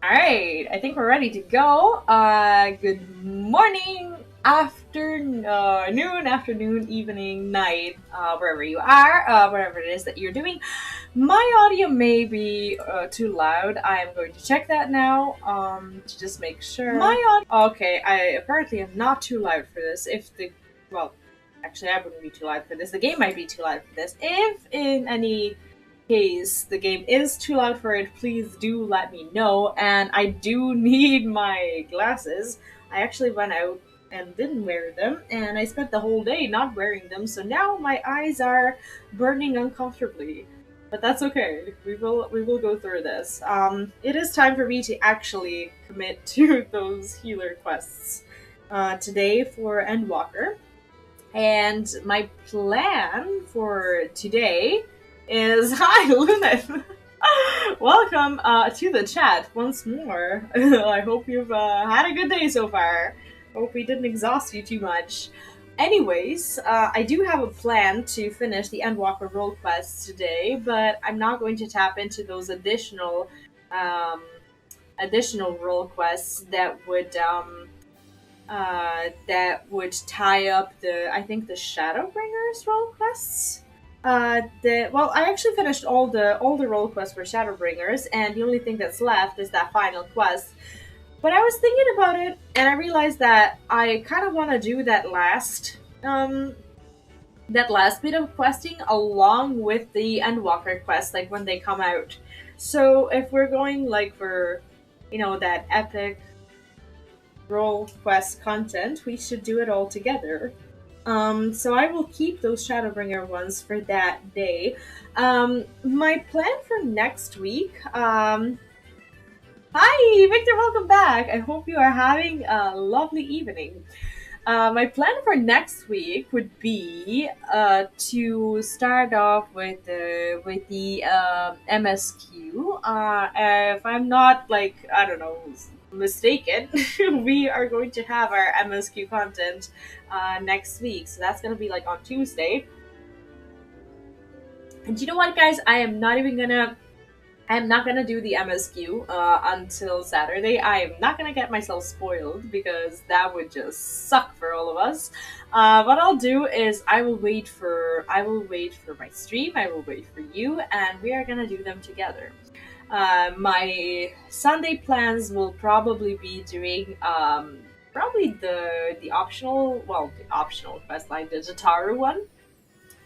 Alright, I think we're ready to go. Good morning, afternoon, evening, night, wherever you are, whatever it is that you're doing. My audio may be too loud. I am going to check that now, to just make sure. Okay, I apparently am not too loud for this. Well, actually I wouldn't be too loud for this. The game might be too loud for this. If in any case the game is too loud for it, please do let me know. And I do need my glasses. I actually went out and didn't wear them, and I spent the whole day not wearing them, so now my eyes are burning uncomfortably. But that's okay. We will go through this. It is time for me to actually commit to those healer quests today for Endwalker. And my plan for today is hi, Luneth. Welcome to the chat once more. I hope you've had a good day so far. Hope we didn't exhaust you too much. Anyways, I do have a plan to finish the Endwalker role quests today, but I'm not going to tap into those additional role quests that would tie up the Shadowbringers role quests. I actually finished all the role quests for Shadowbringers, and the only thing that's left is that final quest. But I was thinking about it, and I realized that I kind of want to do that last bit of questing along with the Endwalker quest, like when they come out. So if we're going like for, that epic role quest content, we should do it all together. So I will keep those Shadowbringer ones for that day. My plan for next week. Hi, Victor, welcome back. I hope you are having a lovely evening. My plan for next week would be to start off with the MSQ. If I'm not mistaken, we are going to have our MSQ content next week. So that's going to be like on Tuesday. And you know what, guys? I am not gonna do the MSQ until Saturday. I am not gonna get myself spoiled because that would just suck for all of us. What I'll do is I will wait for my stream. I will wait for you, and we are gonna do them together. My Sunday plans will probably be doing probably the optional quest line, the Jataru one.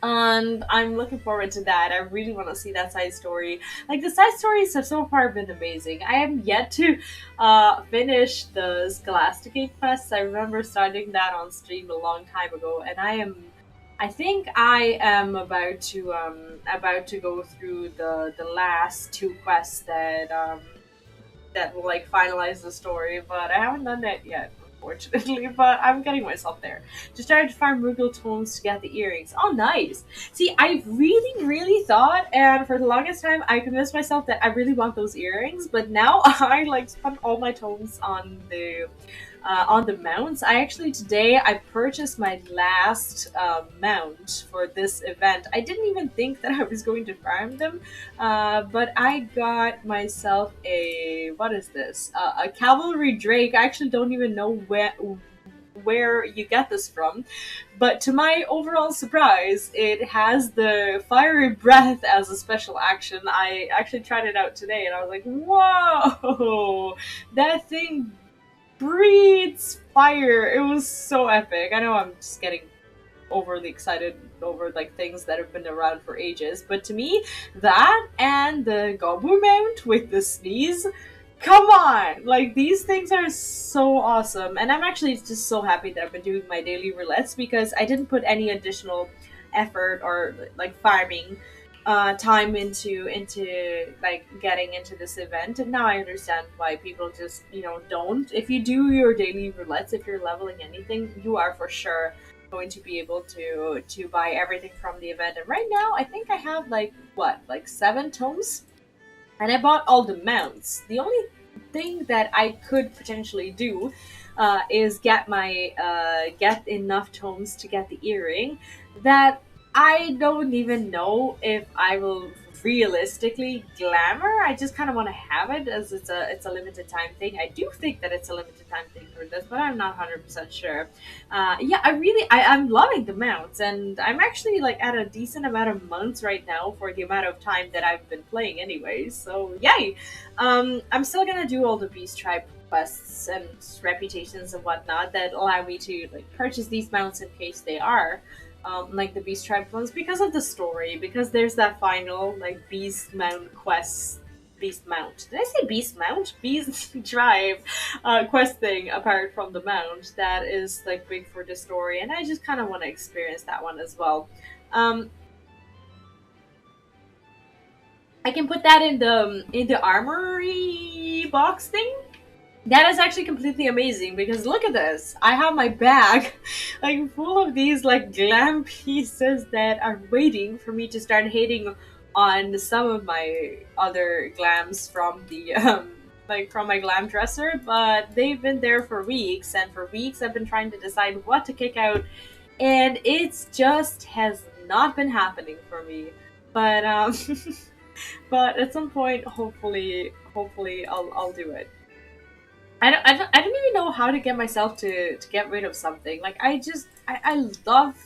And I'm looking forward to that. I really want to see that side story. Like, the side stories have so far been amazing. I have yet to finish the Scholasticate quests. I remember starting that on stream a long time ago, and I think I am about to go through the last two quests that will like finalize the story, but I haven't done that yet, unfortunately. But I'm getting myself there. Just started to farm Moogle tomes to get the earrings. Oh, nice. See, I really thought, and for the longest time, I convinced myself that I really want those earrings. But now I like spent all my tomes on the mounts. Today I purchased my last mount for this event. I didn't even think that I was going to farm them, but I got myself what is this? A cavalry drake. I actually don't even know where you get this from, but to my overall surprise, it has the fiery breath as a special action. I actually tried it out today, and I was like, whoa, that thing breathes fire. It was so epic. I know I'm just getting overly excited over like things that have been around for ages, but to me, that and the Gobu mount with the sneeze, come on! Like, these things are so awesome, and I'm actually just so happy that I've been doing my daily roulettes because I didn't put any additional effort or like farming time into like getting into this event, and now I understand why people just don't. If you do your daily roulettes, if you're leveling anything, you are for sure going to be able to buy everything from the event. And right now I think I have like 7 tomes, and I bought all the mounts. The only thing that I could potentially do is get enough tomes to get the earring. That I don't even know if I will realistically glamour. I just kind of want to have it as it's a limited time thing. I do think that it's a limited time thing for this, but I'm not 100% sure. Yeah, I'm loving the mounts, and I'm actually like at a decent amount of months right now for the amount of time that I've been playing anyway. So yay! I'm still gonna do all the beast tribe quests and reputations and whatnot that allow me to like purchase these mounts in case they are like the Beast Tribe ones because of the story, because there's that final like Beast Mount quest. Beast Mount. Did I say Beast Mount? Beast Tribe quest thing apart from the mount that is like big for the story, and I just kind of want to experience that one as well. I can put that in the armory box thing. That is actually completely amazing because look at this. I have my bag like full of these like glam pieces that are waiting for me to start hitting on some of my other glams from the like from my glam dresser, but they've been there for weeks, and for weeks I've been trying to decide what to kick out, and it's just has not been happening for me. But but at some point hopefully I'll do it. I don't even know how to get myself to get rid of something. Like I love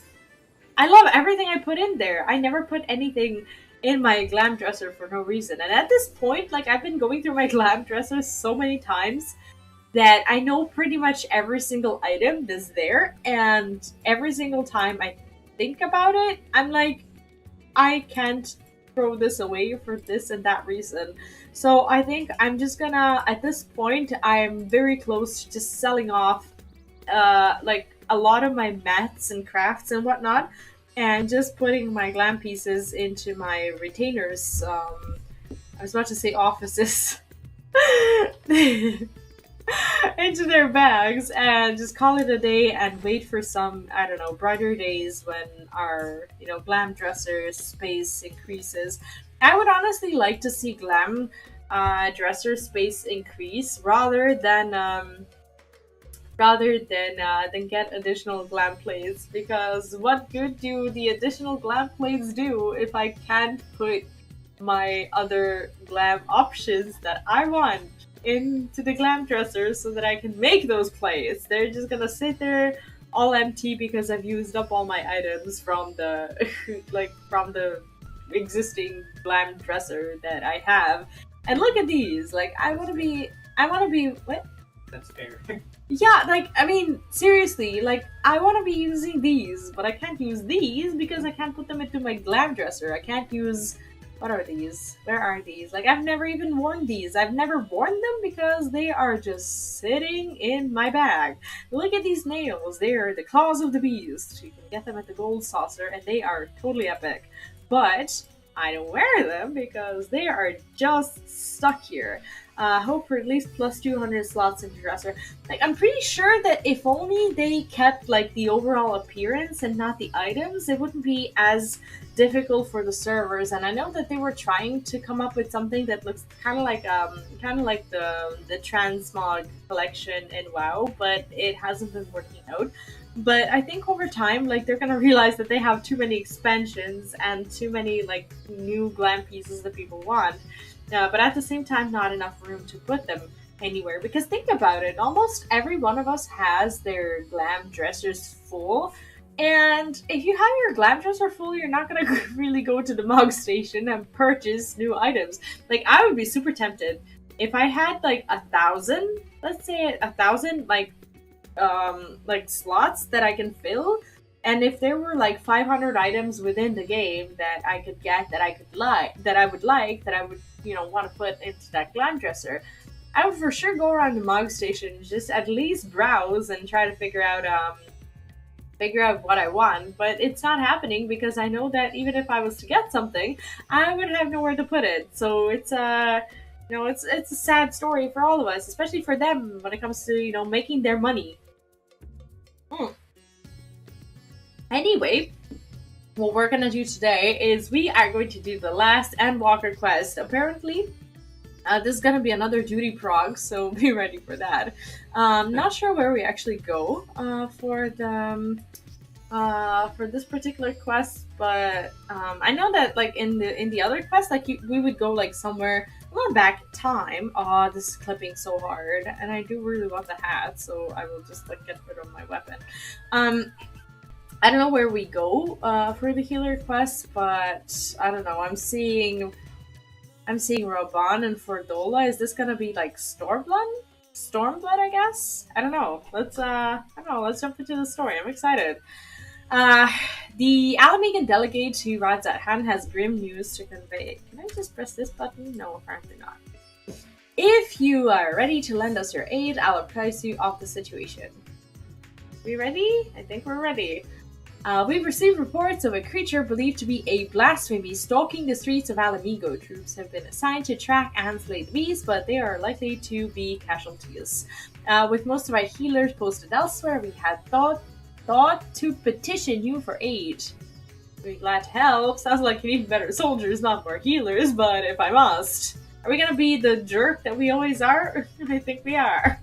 everything I put in there. I never put anything in my glam dresser for no reason. And at this point, like I've been going through my glam dresser so many times that I know pretty much every single item that's there, and every single time I think about it, I'm like, I can't throw this away for this and that reason. So I think I'm just gonna, at this point, I'm very close to just selling off like a lot of my mats and crafts and whatnot, and just putting my glam pieces into my retainers. I was about to say offices. Into their bags and just call it a day and wait for some, I don't know, brighter days when our, glam dresser space increases. I would honestly like to see glam dresser space increase rather than get additional glam plates, because what good do the additional glam plates do if I can't put my other glam options that I want into the glam dresser so that I can make those plates? They're just gonna sit there all empty because I've used up all my items from the from the existing glam dresser that I have. And look at these. Like I wanna be what? That's fair. Yeah, like, I mean, seriously, like, I want to be using these, but I can't use these because I can't put them into my glam dresser. I can't use... What are these? Where are these? Like, I've never even worn these. I've never worn them because they are just sitting in my bag. Look at these nails. They are the claws of the beast. You can get them at the gold saucer, and they are totally epic. But I don't wear them because they are just stuck here. Hope for at least plus 200 slots in the dresser. Like, I'm pretty sure that if only they kept, like, the overall appearance and not the items, it wouldn't be as difficult for the servers. And I know that they were trying to come up with something that looks kind of like the transmog collection in WoW, but it hasn't been working out. But I think over time, like, they're gonna realize that they have too many expansions and too many, like, new glam pieces that people want. But at the same time, not enough room to put them anywhere. Because think about it, almost every one of us has their glam dressers full. And if you have your glam dresser full, you're not gonna really go to the mug station and purchase new items. Like, I would be super tempted if I had like 1,000, let's say 1,000 like slots that I can fill. And if there were like 500 items within the game that I could get, that I would want to put into that glam dresser, I would for sure go around the mog station, just at least browse and try to figure out what I want. But it's not happening because I know that even if I was to get something, I would have nowhere to put it. So it's it's a sad story for all of us, especially for them when it comes to making their money. Anyway, what we're gonna do today is we are going to do the last Endwalker quest. Apparently, this is gonna be another duty prog, so be ready for that. Not sure where we actually go for for this particular quest, but I know that like in the other quest, like we would go like somewhere a little back in time. Oh, this is clipping so hard, and I do really want the hat, so I will just like get rid of my weapon. I don't know where we go for the healer quest, but I don't know. I'm seeing Raban and Fordola. Is this gonna be like Stormblood? Stormblood, I guess. I don't know. I don't know. Let's jump into the story. I'm excited. Uh, the Alamegan delegate who rides at hand has grim news to convey. Can I just press this button? No, apparently not. If you are ready to lend us your aid, I'll apprise you of the situation. We ready? I think we're ready. We've received reports of a creature believed to be a blasphemy stalking the streets of Alamigo. Troops have been assigned to track and slay the beast, but they are likely to be casualties. With most of our healers posted elsewhere, we had thought to petition you for aid. We're glad to help. Sounds like you need better soldiers, not more healers, but if I must. Are we gonna be the jerk that we always are? I think we are.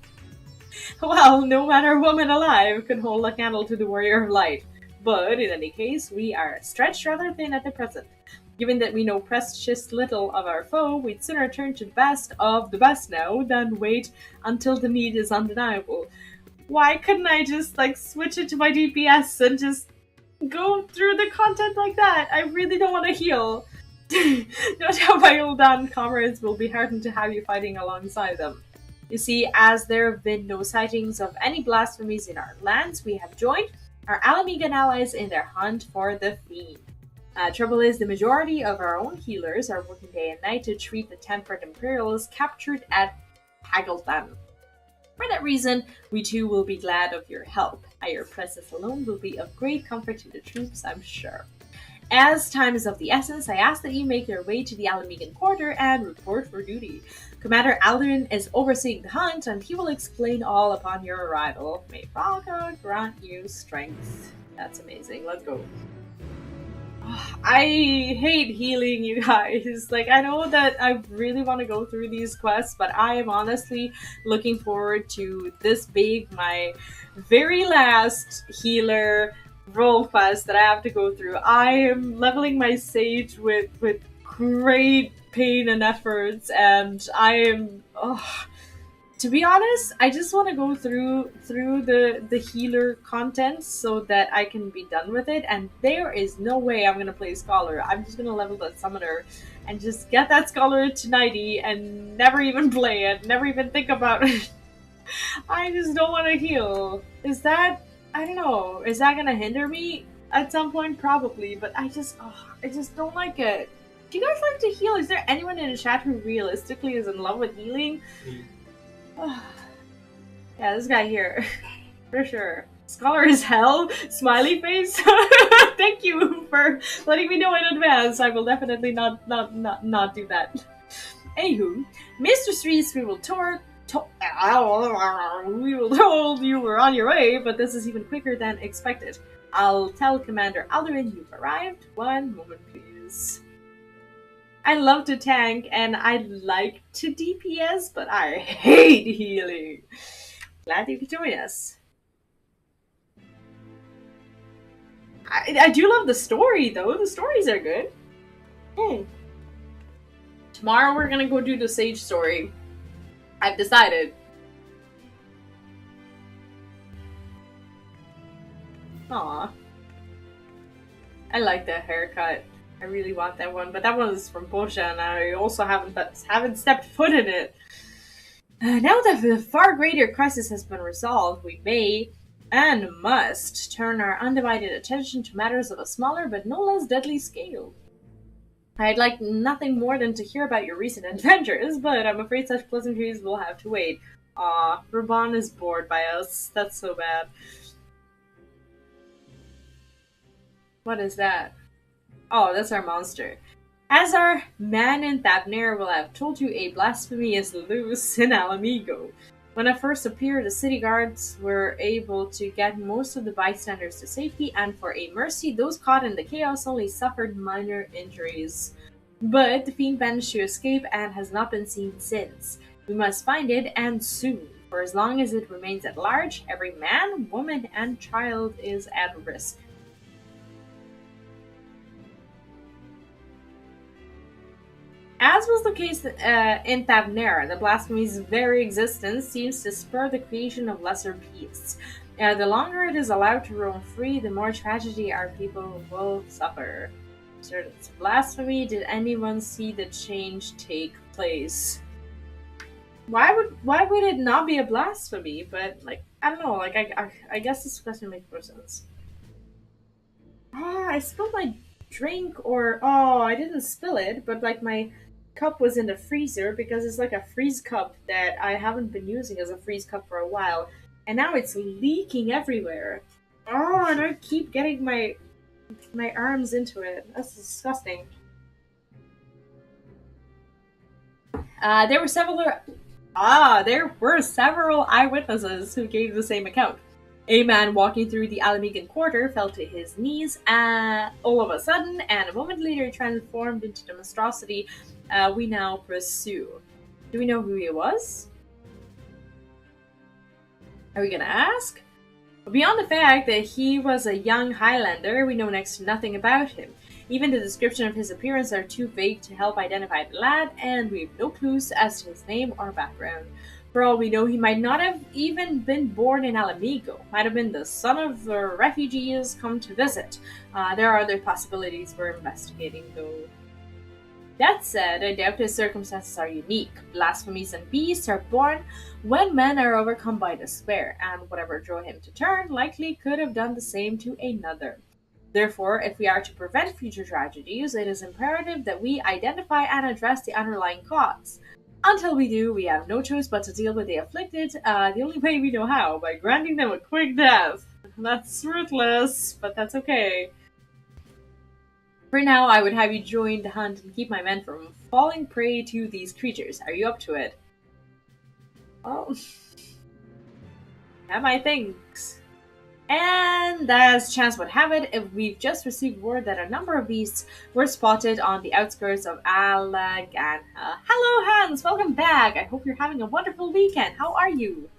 Well, no man or woman alive can hold a candle to the warrior of light. But in any case, we are stretched rather thin at the present. Given that we know precious little of our foe, we'd sooner turn to the best of the best now than wait until the need is undeniable. Why couldn't I just like switch it to my DPS and just go through the content like that? I really don't want to heal. No doubt my old comrades will be heartened to have you fighting alongside them. You see, as there have been no sightings of any blasphemies in our lands, we have joined our Alamegan allies in their hunt for the fiend. Trouble is, the majority of our own healers are working day and night to treat the tempered Imperials captured at Hageldan. For that reason, we too will be glad of your help. Your presence alone will be of great comfort to the troops, I'm sure. As time is of the essence, I ask that you make your way to the Alamegan quarter and report for duty. Commander Alduin is overseeing the hunt, and he will explain all upon your arrival. May Valka grant you strength. That's amazing. Let's go. I hate healing, you guys. Like, I know that I really want to go through these quests, but I am honestly looking forward to this being my very last healer role quest that I have to go through. I am leveling my sage with great pain and efforts, and I am to be honest, I just want to go through the healer content so that I can be done with it, and there is no way I'm gonna play Scholar. I'm just gonna level that summoner and just get that Scholar to 90 and never even play it, never even think about it. I just don't want to heal. Is that, I don't know, is that gonna hinder me at some point? Probably, but I just don't like it. Do you guys like to heal? Is there anyone in the chat who realistically is in love with healing? Yeah, this guy here. For sure. Scholar is hell? Smiley face? Thank you for letting me know in advance. I will definitely not do that. Anywho, Mr. Reese, we will told you were on your way, but this is even quicker than expected. I'll tell Commander Alduin you've arrived. One moment, please. I love to tank and I like to DPS, but I hate healing. Glad you could join us. I do love the story, though. The stories are good. Tomorrow we're gonna go do the Sage story. I've decided. Aw. I like that haircut. I really want that one, but that one is from Bosha, and I also haven't stepped foot in it. Now that the far greater crisis has been resolved, we may and must turn our undivided attention to matters of a smaller but no less deadly scale. I'd like nothing more than to hear about your recent adventures, but I'm afraid such pleasantries will have to wait. Aw, Raban is bored by us. That's so bad. What is that? Oh, that's our monster. As our man in Thavnair will have told you, a blasphemy is loose in Alamigo. When I first appeared, the city guards were able to get most of the bystanders to safety, and for a mercy, those caught in the chaos only suffered minor injuries. But the fiend managed to escape and has not been seen since. We must find it, and soon. For as long as it remains at large, every man, woman, and child is at risk. was the case in Thavnera, the blasphemy's very existence seems to spur the creation of lesser beasts. The longer it is allowed to roam free, the more tragedy our people will suffer. Certain blasphemy, did anyone see the change take place? Why would it not be a blasphemy? But like I don't know, like I guess this question makes more sense. I spilled my drink, or I didn't spill it, but like my cup was in the freezer because it's like a freeze cup that I haven't been using as a freeze cup for a while, and now it's leaking everywhere. And I keep getting my arms into it. That's disgusting. There were several eyewitnesses who gave the same account. A man walking through the Alamegan quarter fell to his knees all of a sudden, and a moment later transformed into the monstrosity we now pursue. Do we know who he was? Are we gonna ask? Beyond the fact that he was a young Highlander, we know next to nothing about him. Even the description of his appearance are too vague to help identify the lad, and we have no clues as to his name or background. For all we know, he might not have even been born in Alamigo. Might have been the son of the refugees come to visit. There are other possibilities we're investigating, though. That said, I doubt his circumstances are unique. Blasphemies and beasts are born when men are overcome by despair, and whatever drove him to turn likely could have done the same to another. Therefore, if we are to prevent future tragedies, it is imperative that we identify and address the underlying cause. Until we do, we have no choice but to deal with the afflicted, the only way we know how, by granting them a quick death. That's ruthless, but that's okay. For now, I would have you join the hunt and keep my men from falling prey to these creatures. Are you up to it? Oh. Have my thanks. And as chance would have it, if we've just received word that a number of beasts were spotted on the outskirts of Alagan. Hello, Hans! Welcome back! I hope you're having a wonderful weekend. How are you?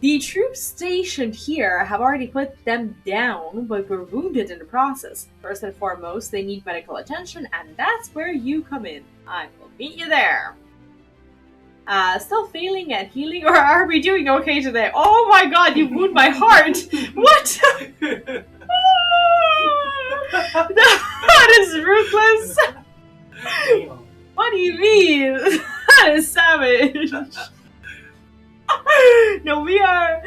The troops stationed here have already put them down, but were wounded in the process. First and foremost, they need medical attention, and that's where you come in. I will meet you there. Still failing at healing, or are we doing okay today? Oh my god, you wound my heart! What? That is ruthless! What do you mean? That is savage! No, we are...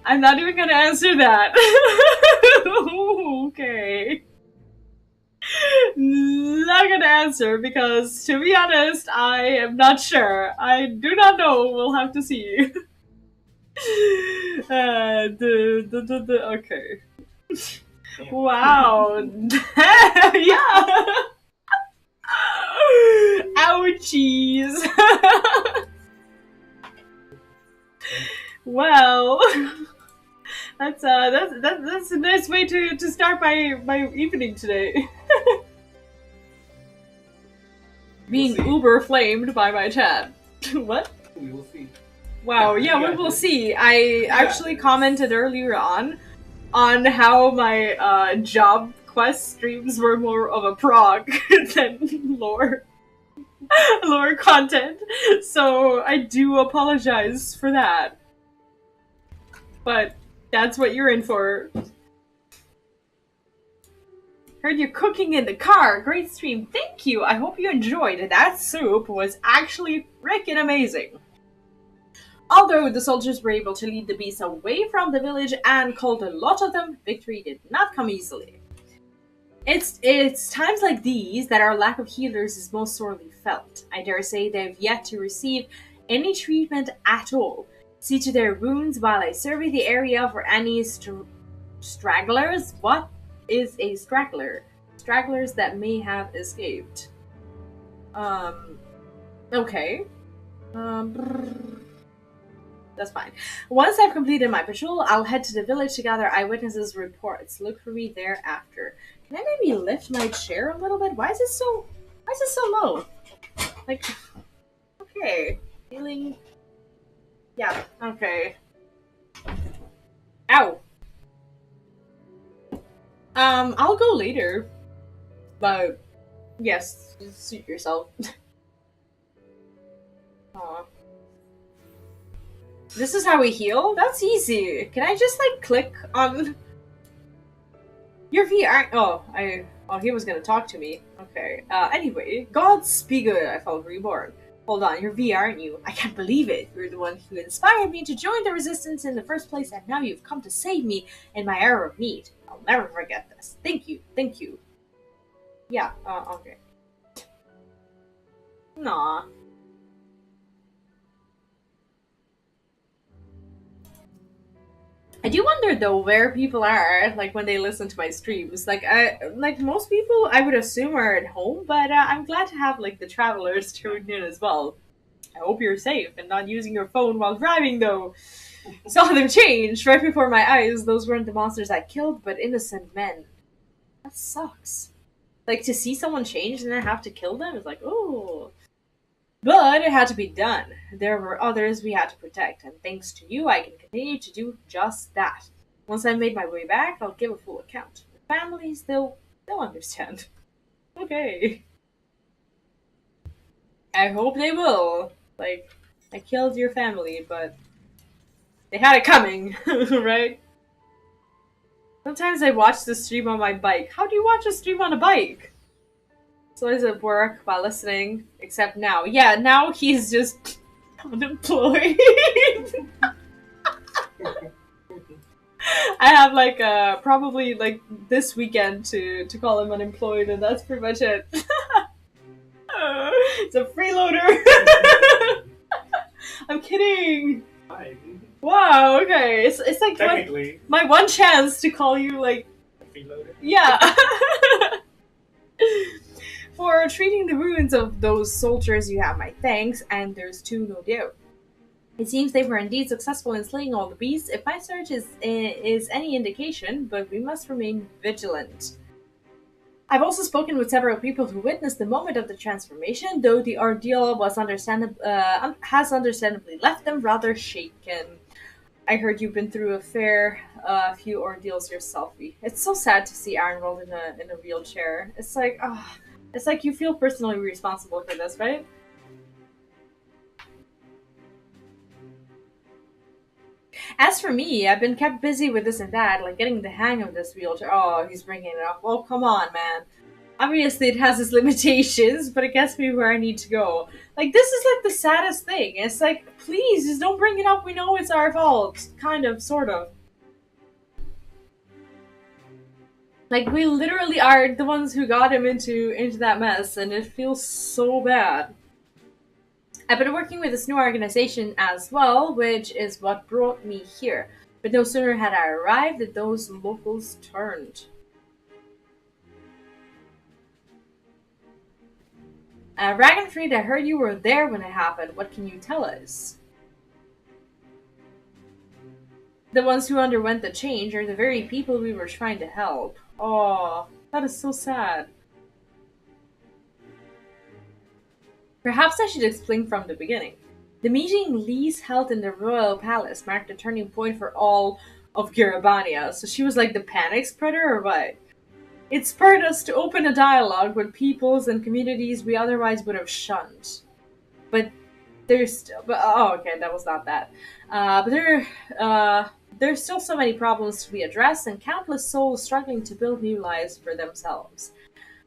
I'm not even gonna answer that. Okay. Not gonna answer because, to be honest, I am not sure. I do not know. We'll have to see. Okay. Wow. Yeah. Ouchies. Well, that's a nice way to start my evening today. Being uber flamed by my chat. What? We will see. Wow, yeah, we will see. I actually commented earlier on how my job quest streams were more of a prog than lore content. So I do apologize for that. But that's what you're in for. Heard you cooking in the car. Great stream. Thank you. I hope you enjoyed. That soup was actually freaking amazing. Although the soldiers were able to lead the beasts away from the village and killed a lot of them, victory did not come easily. It's times like these that our lack of healers is most sorely felt. I dare say they've yet to receive any treatment at all. See to their wounds while I survey the area for any stragglers. What is a straggler? Stragglers that may have escaped. Okay. That's fine. Once I've completed my patrol, I'll head to the village to gather eyewitnesses' reports. Look for me thereafter. Can I maybe lift my chair a little bit? Why is it so low? Like, okay. Feeling... Yeah, okay. Ow! I'll go later. But, yes, suit yourself. Aw. This is how we heal? That's easy. Can I just, like, click on... Your VR... Oh, he was gonna talk to me. Okay. Anyway. Gods be good, I felt reborn. Hold on, you're V, aren't you? I can't believe it. You're the one who inspired me to join the Resistance in the first place, and now you've come to save me in my hour of need. I'll never forget this. Thank you. Thank you. Yeah, okay. Nah. I do wonder though where people are, like when they listen to my streams. Like most people, I would assume are at home, but I'm glad to have like the travelers tuned in as well. I hope you're safe and not using your phone while driving though. Saw them change right before my eyes. Those weren't the monsters I killed, but innocent men. That sucks. Like to see someone change and then have to kill them is like, oh. But it had to be done. There were others we had to protect, and thanks to you, I can continue to do just that. Once I've made my way back, I'll give a full account. The families, they'll understand. Okay. I hope they will. Like, I killed your family, but they had it coming, right? Sometimes I watch the stream on my bike. How do you watch a stream on a bike? So does it work while listening? Except now. Yeah, now he's just unemployed. I have like probably like this weekend to call him unemployed, and that's pretty much it. It's a freeloader. I'm kidding. Hi. Wow. Okay. It's like Technically, my one chance to call you like a freeloader. yeah. For treating the wounds of those soldiers, you have my thanks, and there's two, no doubt. It seems they were indeed successful in slaying all the beasts, if my search is any indication, but we must remain vigilant. I've also spoken with several people who witnessed the moment of the transformation, though the ordeal was has understandably left them rather shaken. I heard you've been through a fair few ordeals yourself. It's so sad to see Ironwold in a wheelchair. It's like, it's like you feel personally responsible for this, right? As for me, I've been kept busy with this and that, like getting the hang of this wheelchair. Oh, he's bringing it up. Oh, come on, man. Obviously, it has its limitations, but it gets me where I need to go. Like, this is like the saddest thing. It's like, please, just don't bring it up. We know it's our fault. Kind of, sort of. Like, we literally are the ones who got him into that mess, and it feels so bad. I've been working with this new organization as well, which is what brought me here. But no sooner had I arrived than those locals turned. Ragnfried, I heard you were there when it happened. What can you tell us? The ones who underwent the change are the very people we were trying to help. Oh, that is so sad. Perhaps I should explain from the beginning. The meeting Lise held in the royal palace marked a turning point for all of Girabania. So she was like the panic spreader, or what? It spurred us to open a dialogue with peoples and communities we otherwise would have shunned. But there's still, oh, okay, that was not that. But there's still so many problems to be addressed, and countless souls struggling to build new lives for themselves.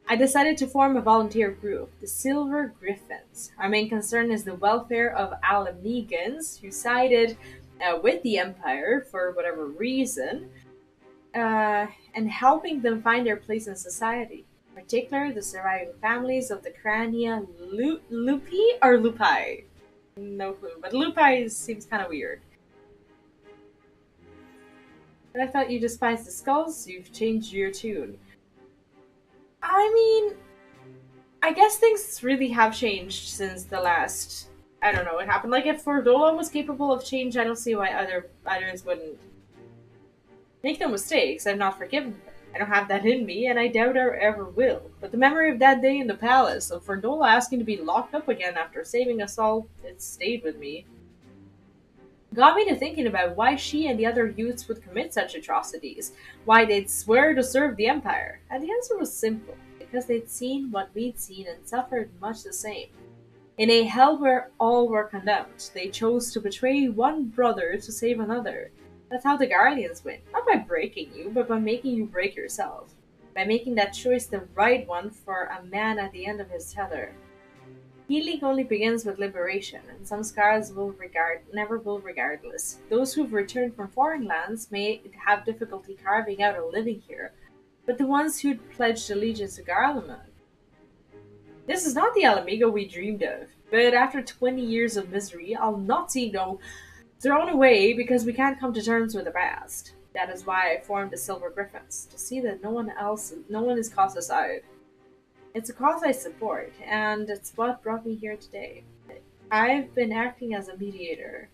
I decided to form a volunteer group, the Silver Griffins. Our main concern is the welfare of Alamegans who sided with the Empire for whatever reason, and helping them find their place in society. In particular, the surviving families of the Crania Lupi or Lupi? No clue, but Lupi seems kind of weird. But I thought you despised the skulls. You've changed your tune. I mean, I guess things really have changed since the last, I don't know, what happened. Like, if Fordola was capable of change, I don't see why others wouldn't. Make no mistakes, I'm not forgiven her. I don't have that in me, and I doubt I ever will. But the memory of that day in the palace, of Fordola asking to be locked up again after saving us all, it stayed with me. Got me to thinking about why she and the other youths would commit such atrocities, why they'd swear to serve the Empire. And the answer was simple, because they'd seen what we'd seen and suffered much the same. In a hell where all were condemned, they chose to betray one brother to save another. That's how the Guardians win. Not by breaking you, but by making you break yourself. By making that choice the right one for a man at the end of his tether. Healing only begins with liberation, and some scars never will regardless. Those who've returned from foreign lands may have difficulty carving out a living here, but the ones who'd pledged allegiance to Garlemald. This is not the Alamigo we dreamed of, but after 20 years of misery, I'll not see no thrown away because we can't come to terms with the past. That is why I formed the Silver Griffins, to see that no one is cast aside. It's a cause I support, and it's what brought me here today. I've been acting as a mediator.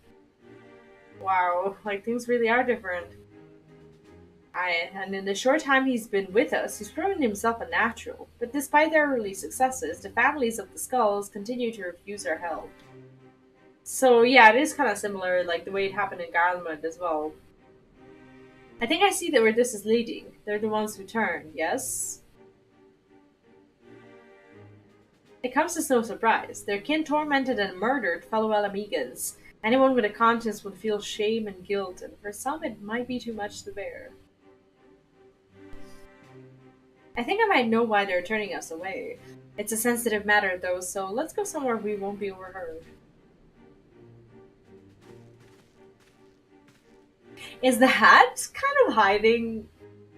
Wow, like things really are different. And in the short time he's been with us, he's proven himself a natural. But despite their early successes, the families of the Skulls continue to refuse our help. So yeah, it is kind of similar, like the way it happened in Garlemald as well. I think I see that where this is leading. They're the ones who turn, yes? It comes as no surprise. Their kin tormented and murdered fellow Alamigans. Anyone with a conscience would feel shame and guilt, and for some it might be too much to bear. I think I might know why they're turning us away. It's a sensitive matter though, so let's go somewhere we won't be overheard. Is the hat kind of hiding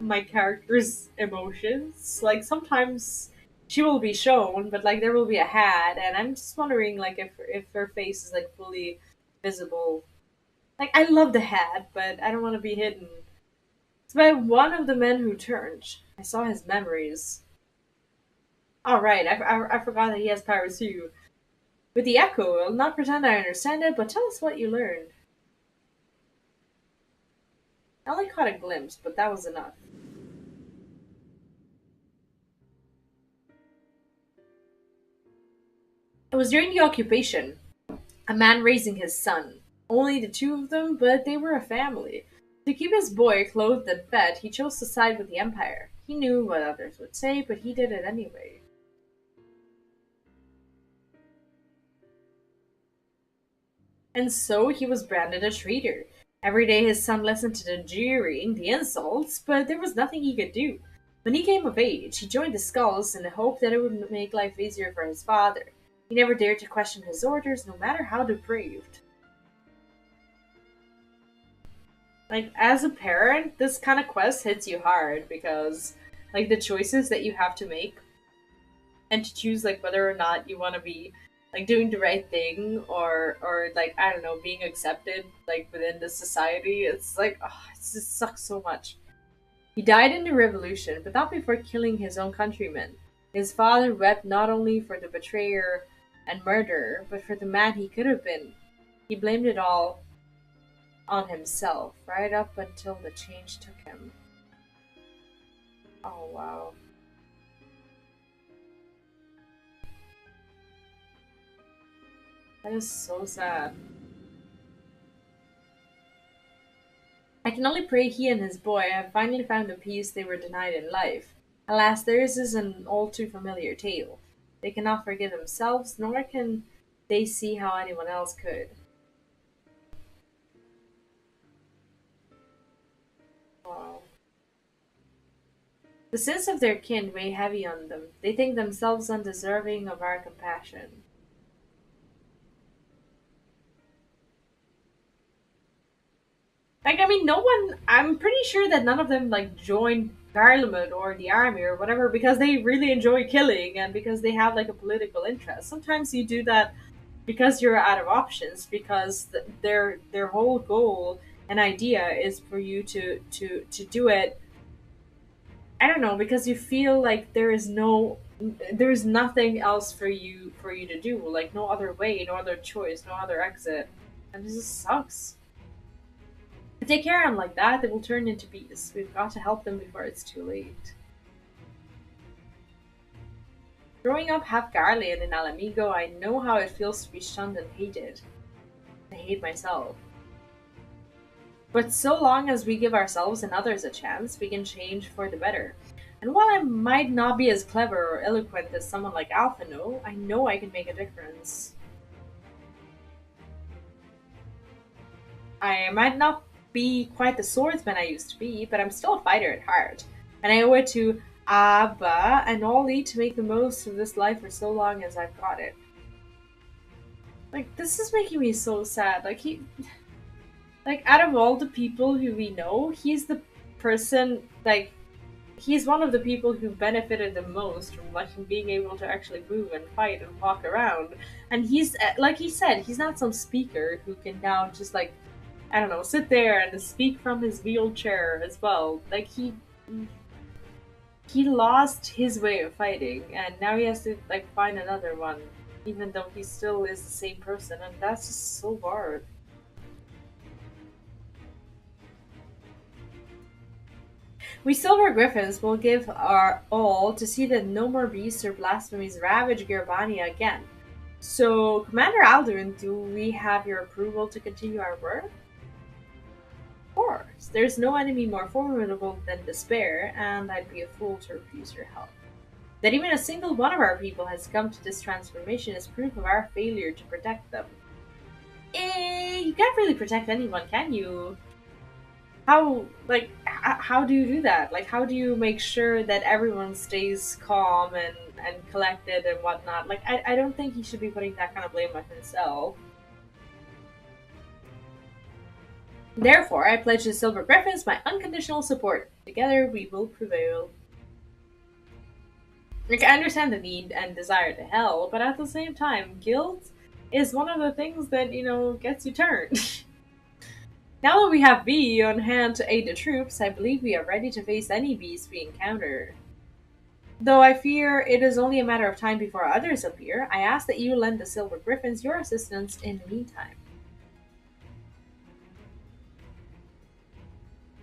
my character's emotions? Like sometimes she will be shown, but like there will be a hat, and I'm just wondering like if her face is like fully visible. Like I love the hat, but I don't want to be hidden. It's by one of the men who turned. I saw his memories. All right, I forgot that he has powers too. With the echo, I'll not pretend I understand it, but tell us what you learned. I only caught a glimpse, but that was enough. It was during the occupation. A man raising his son. Only the two of them, but they were a family. To keep his boy clothed and fed, he chose to side with the Empire. He knew what others would say, but he did it anyway. And so he was branded a traitor. Every day his son listened to the jeering, the insults, but there was nothing he could do. When he came of age, he joined the Skulls in the hope that it would make life easier for his father. He never dared to question his orders, no matter how depraved. Like, as a parent, this kind of quest hits you hard because, like, the choices that you have to make and to choose, like, whether or not you want to be like doing the right thing or like I don't know being accepted like within the society. It's like it just sucks so much. He died in the revolution, but not before killing his own countrymen. His father wept not only for the betrayer and murderer, but for the man he could have been. He blamed it all on himself right up until the change took him. Oh wow. That is so sad. I can only pray he and his boy have finally found the peace they were denied in life. Alas, theirs is an all too familiar tale. They cannot forgive themselves, nor can they see how anyone else could. Wow. The sins of their kin weigh heavy on them. They think themselves undeserving of our compassion. Like, I mean, no one. I'm pretty sure that none of them like joined Parliament or the army or whatever because they really enjoy killing and because they have like a political interest. Sometimes you do that because you're out of options because their whole goal and idea is for you to do it. I don't know because you feel like there's nothing else for you to do, like no other way, no other choice, no other exit, and this just sucks. If they carry on like that, they will turn into beasts. We've got to help them before it's too late. Growing up half Garlean in Alamigo, I know how it feels to be shunned and hated. I hate myself. But so long as we give ourselves and others a chance, we can change for the better. And while I might not be as clever or eloquent as someone like Alphino, I know I can make a difference. I might not be quite the swordsman I used to be, but I'm still a fighter at heart. And I owe it to Abba and Ollie to make the most of this life for so long as I've got it. Like, this is making me so sad. Like, out of all the people who we know, he's the person, like, he's one of the people who benefited the most from, like, him being able to actually move and fight and walk around. And he's, like he said, he's not some speaker who can now just, like, I don't know, sit there and speak from his wheelchair as well. Like, he lost his way of fighting, and now he has to, like, find another one, even though he still is the same person, and that's just so hard. We Silver Griffins will give our all to see that no more beasts or blasphemies ravage Gerbania again. So, Commander Alduin, do we have your approval to continue our work? Of course. There's no enemy more formidable than despair, and I'd be a fool to refuse your help. That even a single one of our people has come to this transformation is proof of our failure to protect them. You can't really protect anyone, can you? How do you do that? Like, how do you make sure that everyone stays calm and collected and whatnot? Like, I don't think he should be putting that kind of blame on himself. Therefore, I pledge the Silver Griffins my unconditional support. Together, we will prevail. Like, I understand the need and desire to help, but at the same time, guilt is one of the things that, you know, gets you turned. Now that we have V on hand to aid the troops, I believe we are ready to face any beast we encounter. Though I fear it is only a matter of time before others appear, I ask that you lend the Silver Griffins your assistance in the meantime.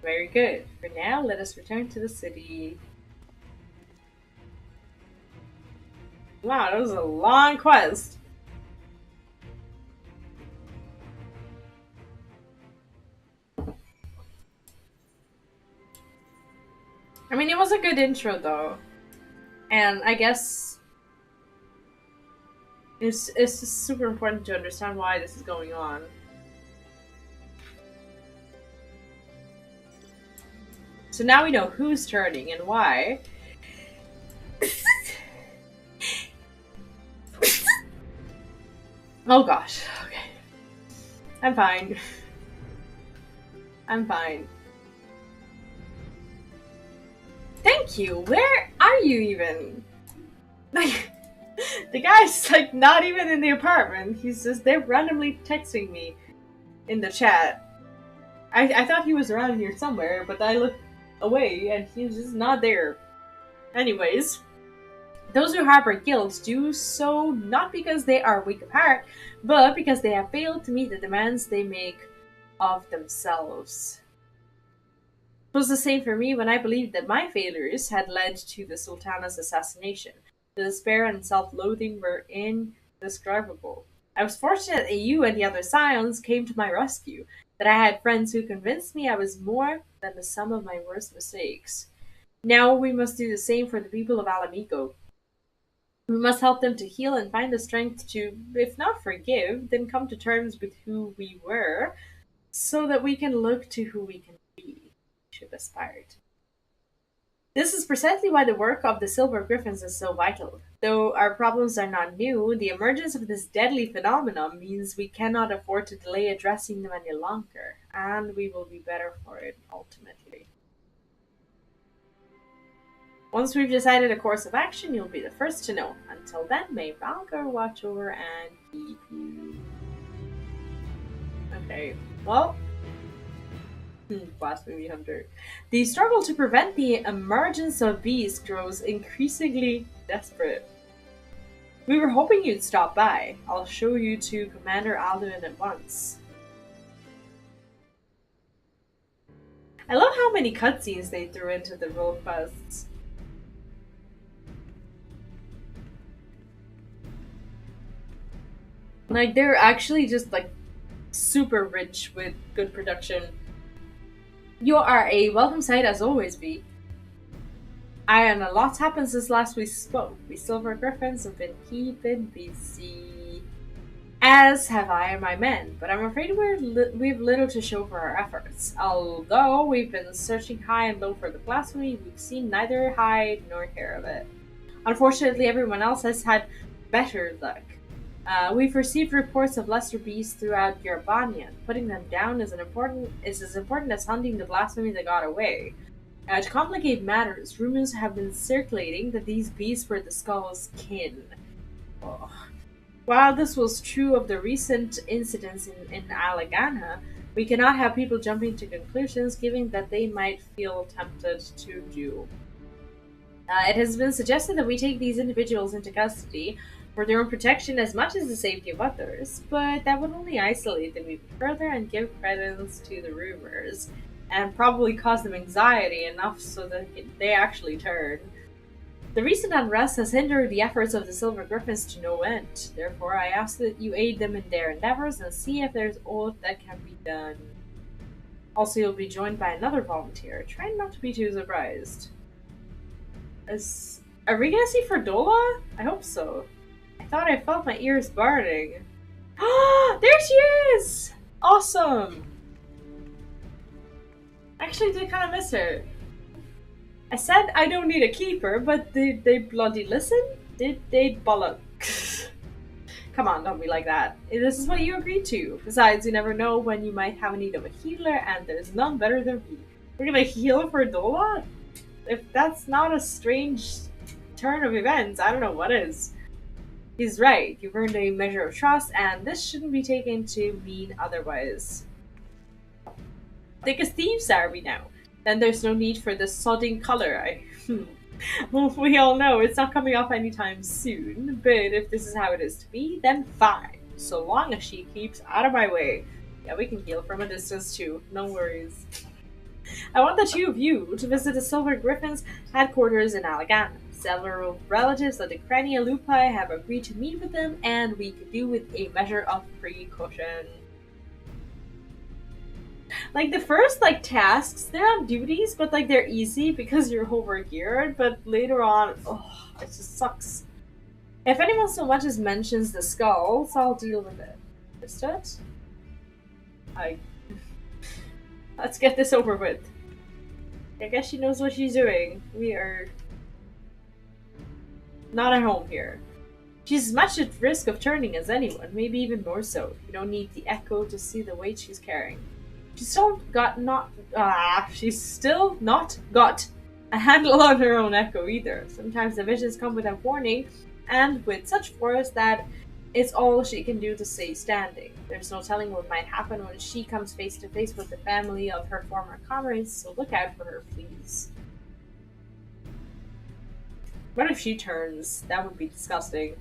Very good. For now, let us return to the city. Wow, that was a long quest. I mean, it was a good intro, though. And I guess it's just super important to understand why this is going on. So now we know who's turning and why. Oh gosh, okay. I'm fine. I'm fine. Thank you! Where are you even? Like, the guy's like not even in the apartment. He's just there randomly texting me in the chat. I thought he was around here somewhere, but I looked away and he's just not there. Anyways, those who harbor guilt do so not because they are weak of heart, but because they have failed to meet the demands they make of themselves. It was the same for me when I believed that my failures had led to the Sultana's assassination. The despair and self-loathing were indescribable. I was fortunate that you and the other Scions came to my rescue, that I had friends who convinced me I was more than the sum of my worst mistakes. Now we must do the same for the people of Alamico. We must help them to heal and find the strength to, if not forgive, then come to terms with who we were, so that we can look to who we can be, should aspire to. This is precisely why the work of the Silver Griffins is so vital. Though our problems are not new, the emergence of this deadly phenomenon means we cannot afford to delay addressing them any longer, and we will be better for it ultimately. Once we've decided a course of action, you'll be the first to know. Until then, may Valgar watch over and keep you. Okay, well... Blasphemy Hunter. The struggle to prevent the emergence of beasts grows increasingly desperate. We were hoping you'd stop by. I'll show you to Commander Alduin at once. I love how many cutscenes they threw into the role quests. Like, they're actually just, like, super rich with good production. You are a welcome sight as always, V. And a lot's happened since last we spoke. We Silver Griffins have been keeping busy. As have I and my men, but I'm afraid we've little to show for our efforts. Although we've been searching high and low for the blasphemy, we've seen neither hide nor hair of it. Unfortunately, everyone else has had better luck. We've received reports of lesser beasts throughout Yerbania. Putting them down is as important as hunting the blasphemy that got away. To complicate matters, rumors have been circulating that these beasts were the Skull's kin. Oh. While this was true of the recent incidents in Alagana, we cannot have people jumping to conclusions given that they might feel tempted to do. It has been suggested that we take these individuals into custody for their own protection as much as the safety of others, but that would only isolate them even further and give credence to the rumors, and probably cause them anxiety enough so that they actually turn. The recent unrest has hindered the efforts of the Silver Griffins to no end. Therefore, I ask that you aid them in their endeavors and see if there's aught that can be done. Also, you'll be joined by another volunteer. Try not to be too surprised. Are we gonna see Ferdola? I hope so. I thought I felt my ears burning. There she is! Awesome! I actually did kind of miss her. I said I don't need a keeper, but did they bloody listen? Did they bollocks? Come on, don't be like that. This is what you agreed to. Besides, you never know when you might have a need of a healer, and there's none better than me. We're gonna heal for Dola? If that's not a strange turn of events, I don't know what is. He's right. You've earned a measure of trust, and this shouldn't be taken to mean otherwise. Thick as thieves are we now? Then there's no need for this sodding color. Well, we all know it's not coming off anytime soon, but if this is how it is to be, then fine. So long as she keeps out of my way. Yeah, we can heal from a distance too, no worries. I want the two of you to visit the Silver Griffins headquarters in Alagana. Several relatives of the Crania Lupi have agreed to meet with them, and we could do with a measure of precaution. Like, the first, tasks, they're not duties, but, they're easy because you're overgeared, but later on, it just sucks. If anyone so much as mentions the skulls, I'll deal with it. Understood? Let's get this over with. I guess she knows what she's doing. We are not at home here. She's as much at risk of turning as anyone, maybe even more so. You don't need the echo to see the weight she's carrying. She's still not got a handle on her own echo either. Sometimes the visions come without warning, and with such force that it's all she can do to stay standing. There's no telling what might happen when she comes face to face with the family of her former comrades, so look out for her, please. What if she turns? That would be disgusting.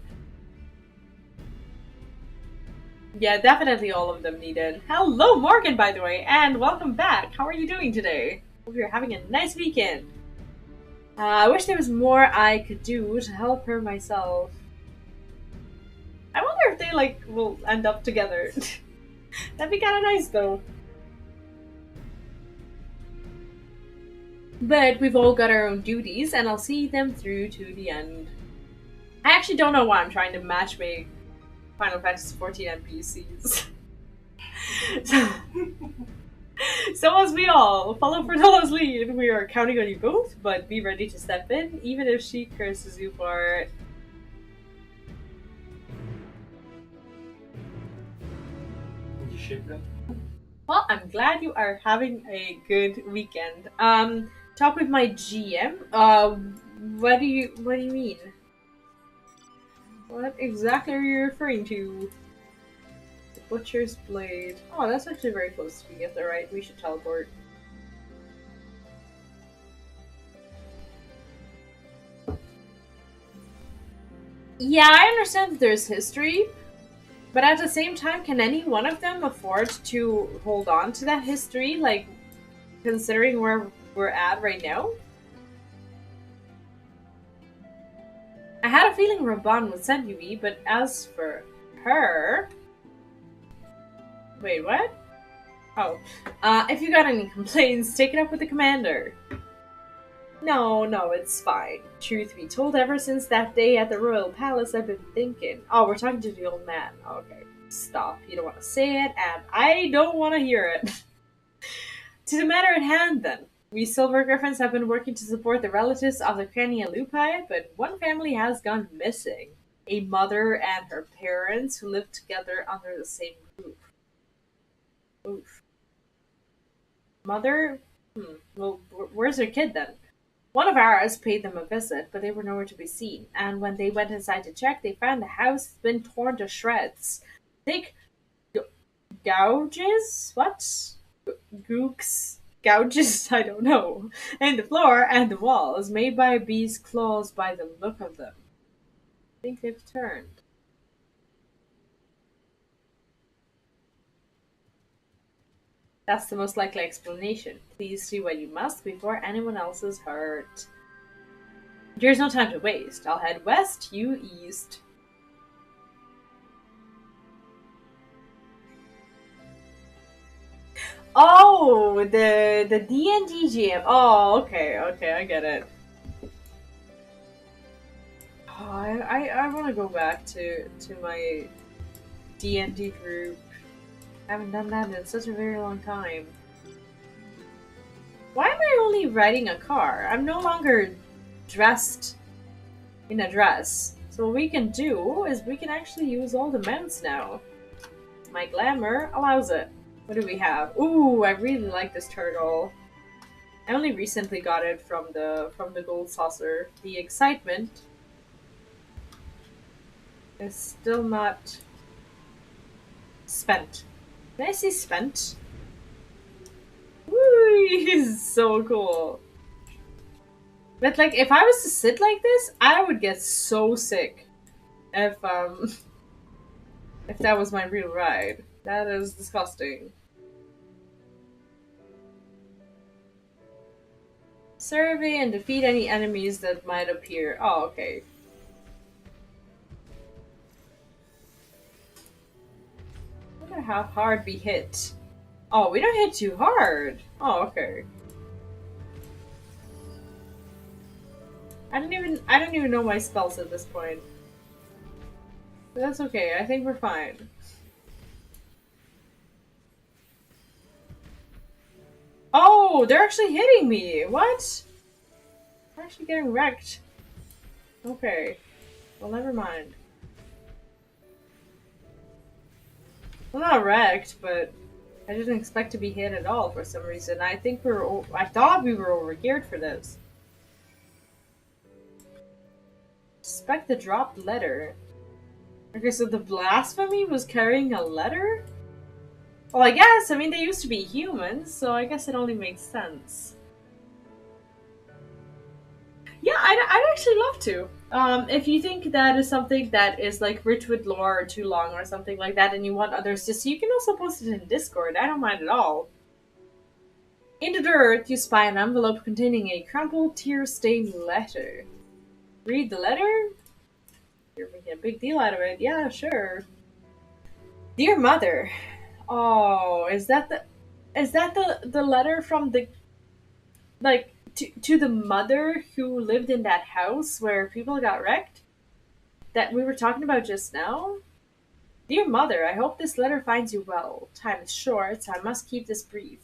Yeah, definitely all of them needed. Hello, Morgan, by the way, and welcome back. How are you doing today? Hope you're having a nice weekend. I wish there was more I could do to help her myself. I wonder if they, will end up together. That'd be kind of nice, though. But we've all got our own duties, and I'll see them through to the end. I actually don't know why I'm trying to matchmake Final Fantasy XIV NPCs. So as we all follow Ferdola's lead, we are counting on you both, but be ready to step in, even if she curses you for it. You ship them? Well, I'm glad you are having a good weekend. Talk with my GM. What do you mean? What exactly are you referring to? The Butcher's Blade. Oh, that's actually very close to me. If they're right, we should teleport. Yeah, I understand that there's history, but at the same time, can any one of them afford to hold on to that history, considering where we're at right now? I had a feeling Raban would send you me, but as for her... Wait, what? Oh. If you got any complaints, take it up with the commander. No, no, it's fine. Truth be told, ever since that day at the royal palace, I've been thinking. Oh, we're talking to the old man. Okay, stop. You don't want to say it, and I don't want to hear it. To the matter at hand, then. We Silver Griffins have been working to support the relatives of the Crania Lupi, but one family has gone missing. A mother and her parents who lived together under the same roof. Oof. Mother? Well, where's her kid then? One of ours paid them a visit, but they were nowhere to be seen, and when they went inside to check, they found the house had been torn to shreds. Thick gouges? What? Gooks? Gouges? I don't know. And the floor and the walls, made by a bee's claws by the look of them. I think they've turned. That's the most likely explanation. Please do what you must before anyone else is hurt. There's no time to waste. I'll head west, you east. Oh, the D&D GM. Oh, okay, I get it. Oh, I want to go back to my D&D group. I haven't done that in such a very long time. Why am I only riding a car? I'm no longer dressed in a dress. So what we can do is we can actually use all the mounts now. My glamour allows it. What do we have? Ooh, I really like this turtle. I only recently got it from the gold saucer. The excitement is still not spent. Can I say spent? Woo, he's so cool. But like, if I was to sit like this, I would get so sick. If that was my real ride. That is disgusting. Survey and defeat any enemies that might appear. Oh, okay. I wonder how hard we hit. Oh, we don't hit too hard. Oh, okay. I don't even know my spells at this point. But that's okay. I think we're fine. Oh, they're actually hitting me. What? They're actually getting wrecked. Okay. Well, never mind. Well, not wrecked, but I didn't expect to be hit at all for some reason. I think I thought we were overgeared for this. Suspect the dropped letter. Okay, so the blasphemy was carrying a letter? Well, I guess. I mean, they used to be humans, so I guess it only makes sense. Yeah, I'd actually love to. If you think that is something that is like rich with lore or too long or something like that, and you want others to see, you can also post it in Discord. I don't mind at all. In the dirt, you spy an envelope containing a crumpled, tear-stained letter. Read the letter? You're making a big deal out of it. Yeah, sure. Dear Mother. Oh, is that the letter from the, like, to the mother who lived in that house where people got wrecked? That we were talking about just now? Dear Mother, I hope this letter finds you well. Time is short, so I must keep this brief.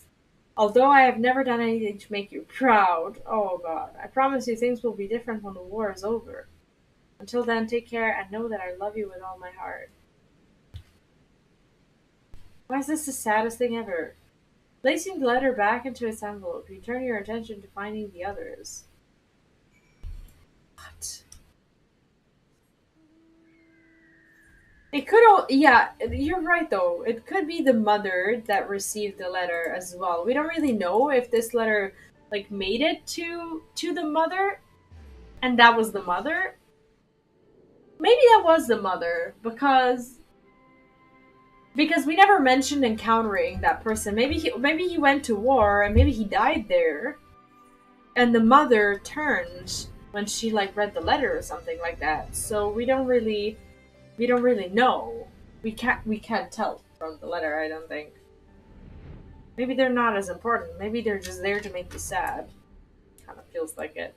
Although I have never done anything to make you proud, oh God, I promise you things will be different when the war is over. Until then, take care and know that I love you with all my heart. Why is this the saddest thing ever? Placing the letter back into its envelope, you turn your attention to finding the others. What? It could all, yeah, you're right though. It could be the mother that received the letter as well. We don't really know if this letter like made it to the mother and that was the mother. Maybe that was the mother because we never mentioned encountering that person. Maybe he went to war and maybe he died there. And the mother turned when she like read the letter or something like that. So we don't really know. We can't tell from the letter, I don't think. Maybe they're not as important. Maybe they're just there to make you sad. Kind of feels like it.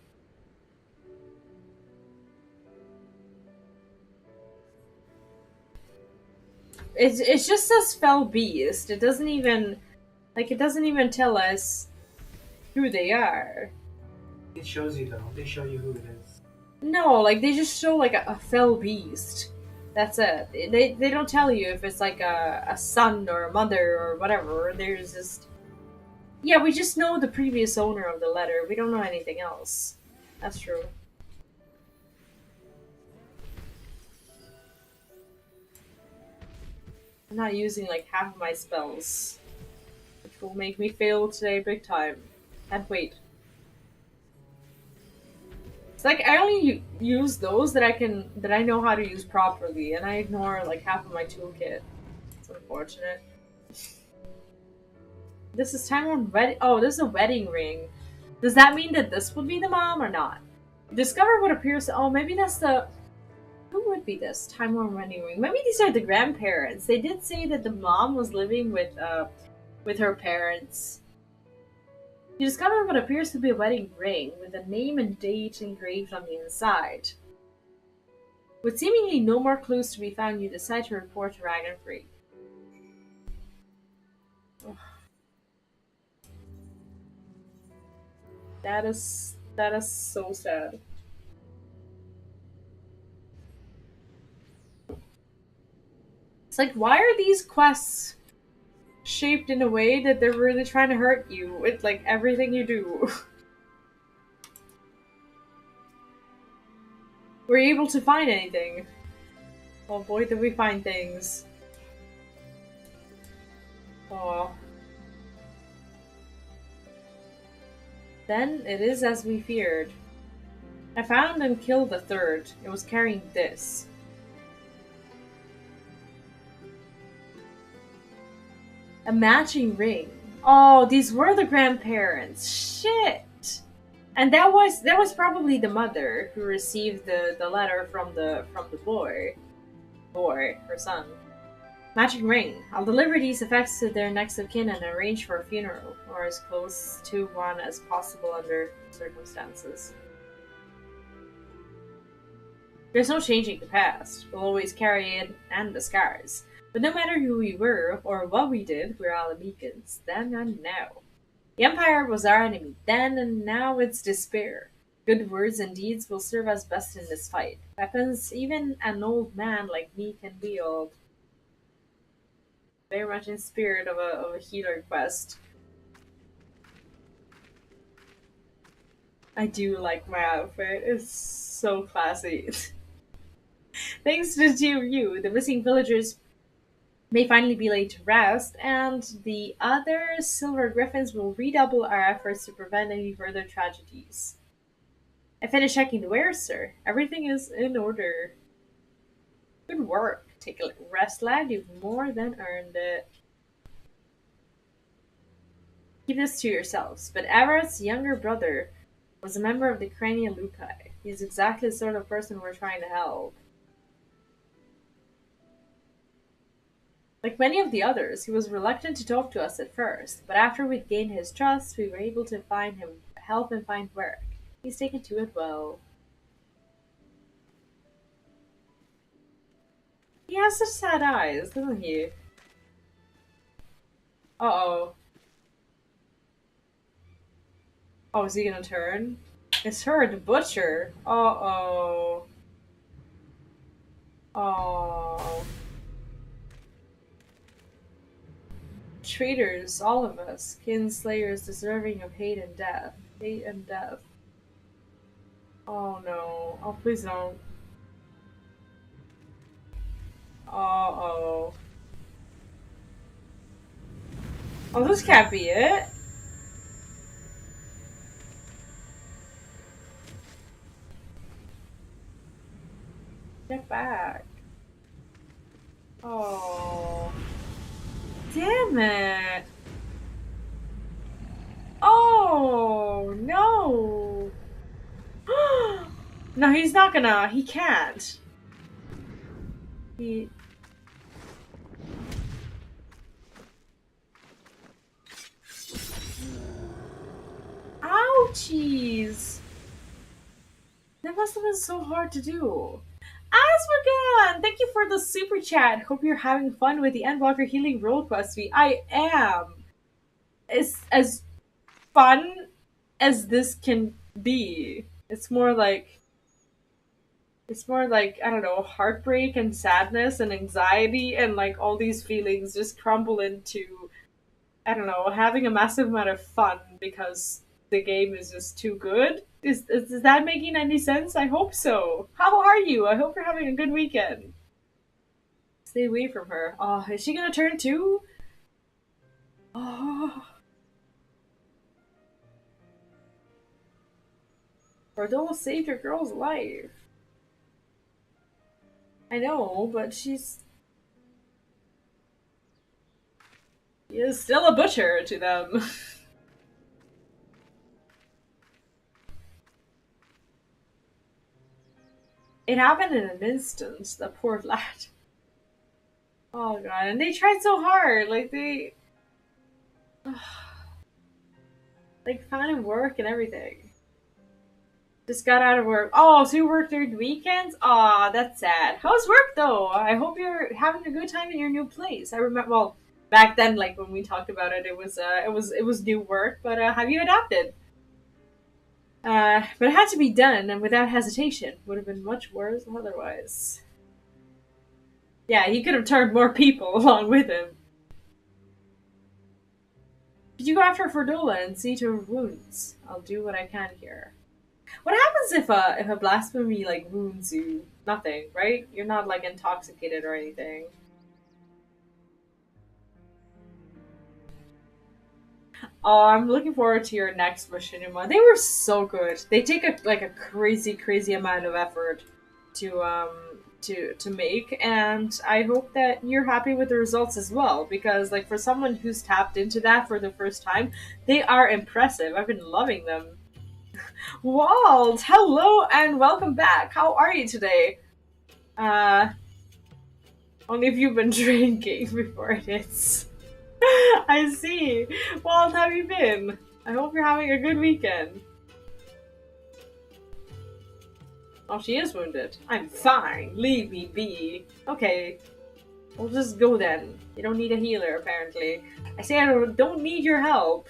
It just says fell beast. It doesn't even tell us who they are. It shows you though. They show you who it is. No, like they just show like a fell beast. That's it. They don't tell you if it's like a son or a mother or whatever. There's just yeah, we just know the previous owner of the letter. We don't know anything else. That's true. I'm not using like half of my spells, which will make me fail today big time. And wait. It's like I only use those that I know how to use properly, and I ignore like half of my toolkit. It's unfortunate. This is time on wedding. Oh, this is a wedding ring. Does that mean that this would be the mom or not? Discover what appears to. Oh, maybe that's the. Who would be this? Time on wedding ring. Maybe these are the grandparents. They did say that the mom was living with her parents. You discover what appears to be a wedding ring with a name and date engraved on the inside. With seemingly no more clues to be found, you decide to report to Ragnfrey. That is so sad. It's like, why are these quests shaped in a way that they're really trying to hurt you with like everything you do? Were you able to find anything? Oh boy, did we find things. Oh. Then it is as we feared. I found and killed the third. It was carrying this. A matching ring. Oh, these were the grandparents. Shit. And that was probably the mother who received the letter from the boy, her son. Matching ring. I'll deliver these effects to their next of kin and arrange for a funeral, or as close to one as possible under circumstances. There's no changing the past. We'll always carry it and the scars. But no matter who we were or what we did, we're Alamekans, then and now. The Empire was our enemy then, and now it's despair. Good words and deeds will serve us best in this fight. Weapons even an old man like me can wield. Very much in spirit of a healer quest. I do like my outfit. It's so classy. Thanks to the two of you, the missing villagers may finally be laid to rest, and the other silver griffins will redouble our efforts to prevent any further tragedies. I finished checking the wares, sir. Everything is in order. Good work. Take a little rest, lad. You've more than earned it. Keep this to yourselves, but Avarat's younger brother was a member of the Crania Lupi. He's exactly the sort of person we're trying to help. Like many of the others, he was reluctant to talk to us at first, but after we'd gained his trust, we were able to help him find work. He's taken to it well. He has such sad eyes, doesn't he? Uh-oh. Oh, is he gonna turn? It's her, the butcher. Uh-oh. Oh. Traitors, all of us. Kinslayers deserving of hate and death. Hate and death. Oh no. Oh, please don't. Uh-oh. Oh, this can't be it. Get back. Oh. Damn it. Oh, no. No, he's not gonna. He can't. He... jeez. That must have been so hard to do. Asmogan, thank you for the super chat. Hope you're having fun with the Endwalker Healing Roll Quest fee. I am. It's as fun as this can be. It's more like I don't know, heartbreak and sadness and anxiety and like all these feelings just crumble into I don't know, having a massive amount of fun because the game is just too good. Is that making any sense? I hope so. How are you? I hope you're having a good weekend. Stay away from her. Oh, is she gonna turn two? Oh, Bordeaux saved your girl's life. I know, but she is still a butcher to them. It happened in an instant, the poor lad. Oh god, and they tried so hard. Like found him work and everything. Just got out of work. Oh, so you work during the weekends? Aw, that's sad. How's work though? I hope you're having a good time in your new place. I remember, well, back then, like when we talked about it, it was new work. But have you adapted? But it had to be done, and without hesitation. Would have been much worse otherwise. Yeah, he could have turned more people along with him. Did you go after Ferdola and see to her wounds? I'll do what I can here. What happens if a blasphemy like wounds you? Nothing, right? You're not like intoxicated or anything. Oh, I'm looking forward to your next machinima. They were so good. They take a crazy, crazy amount of effort to make, and I hope that you're happy with the results as well. Because like for someone who's tapped into that for the first time, they are impressive. I've been loving them. Walt, hello and welcome back. How are you today? Uh, Only if you've been drinking before it hits. I see. Walt, how have you been? I hope you're having a good weekend. Oh, she is wounded. I'm fine. Leave me be. Okay. We'll just go then. You don't need a healer, apparently. I say I don't need your help.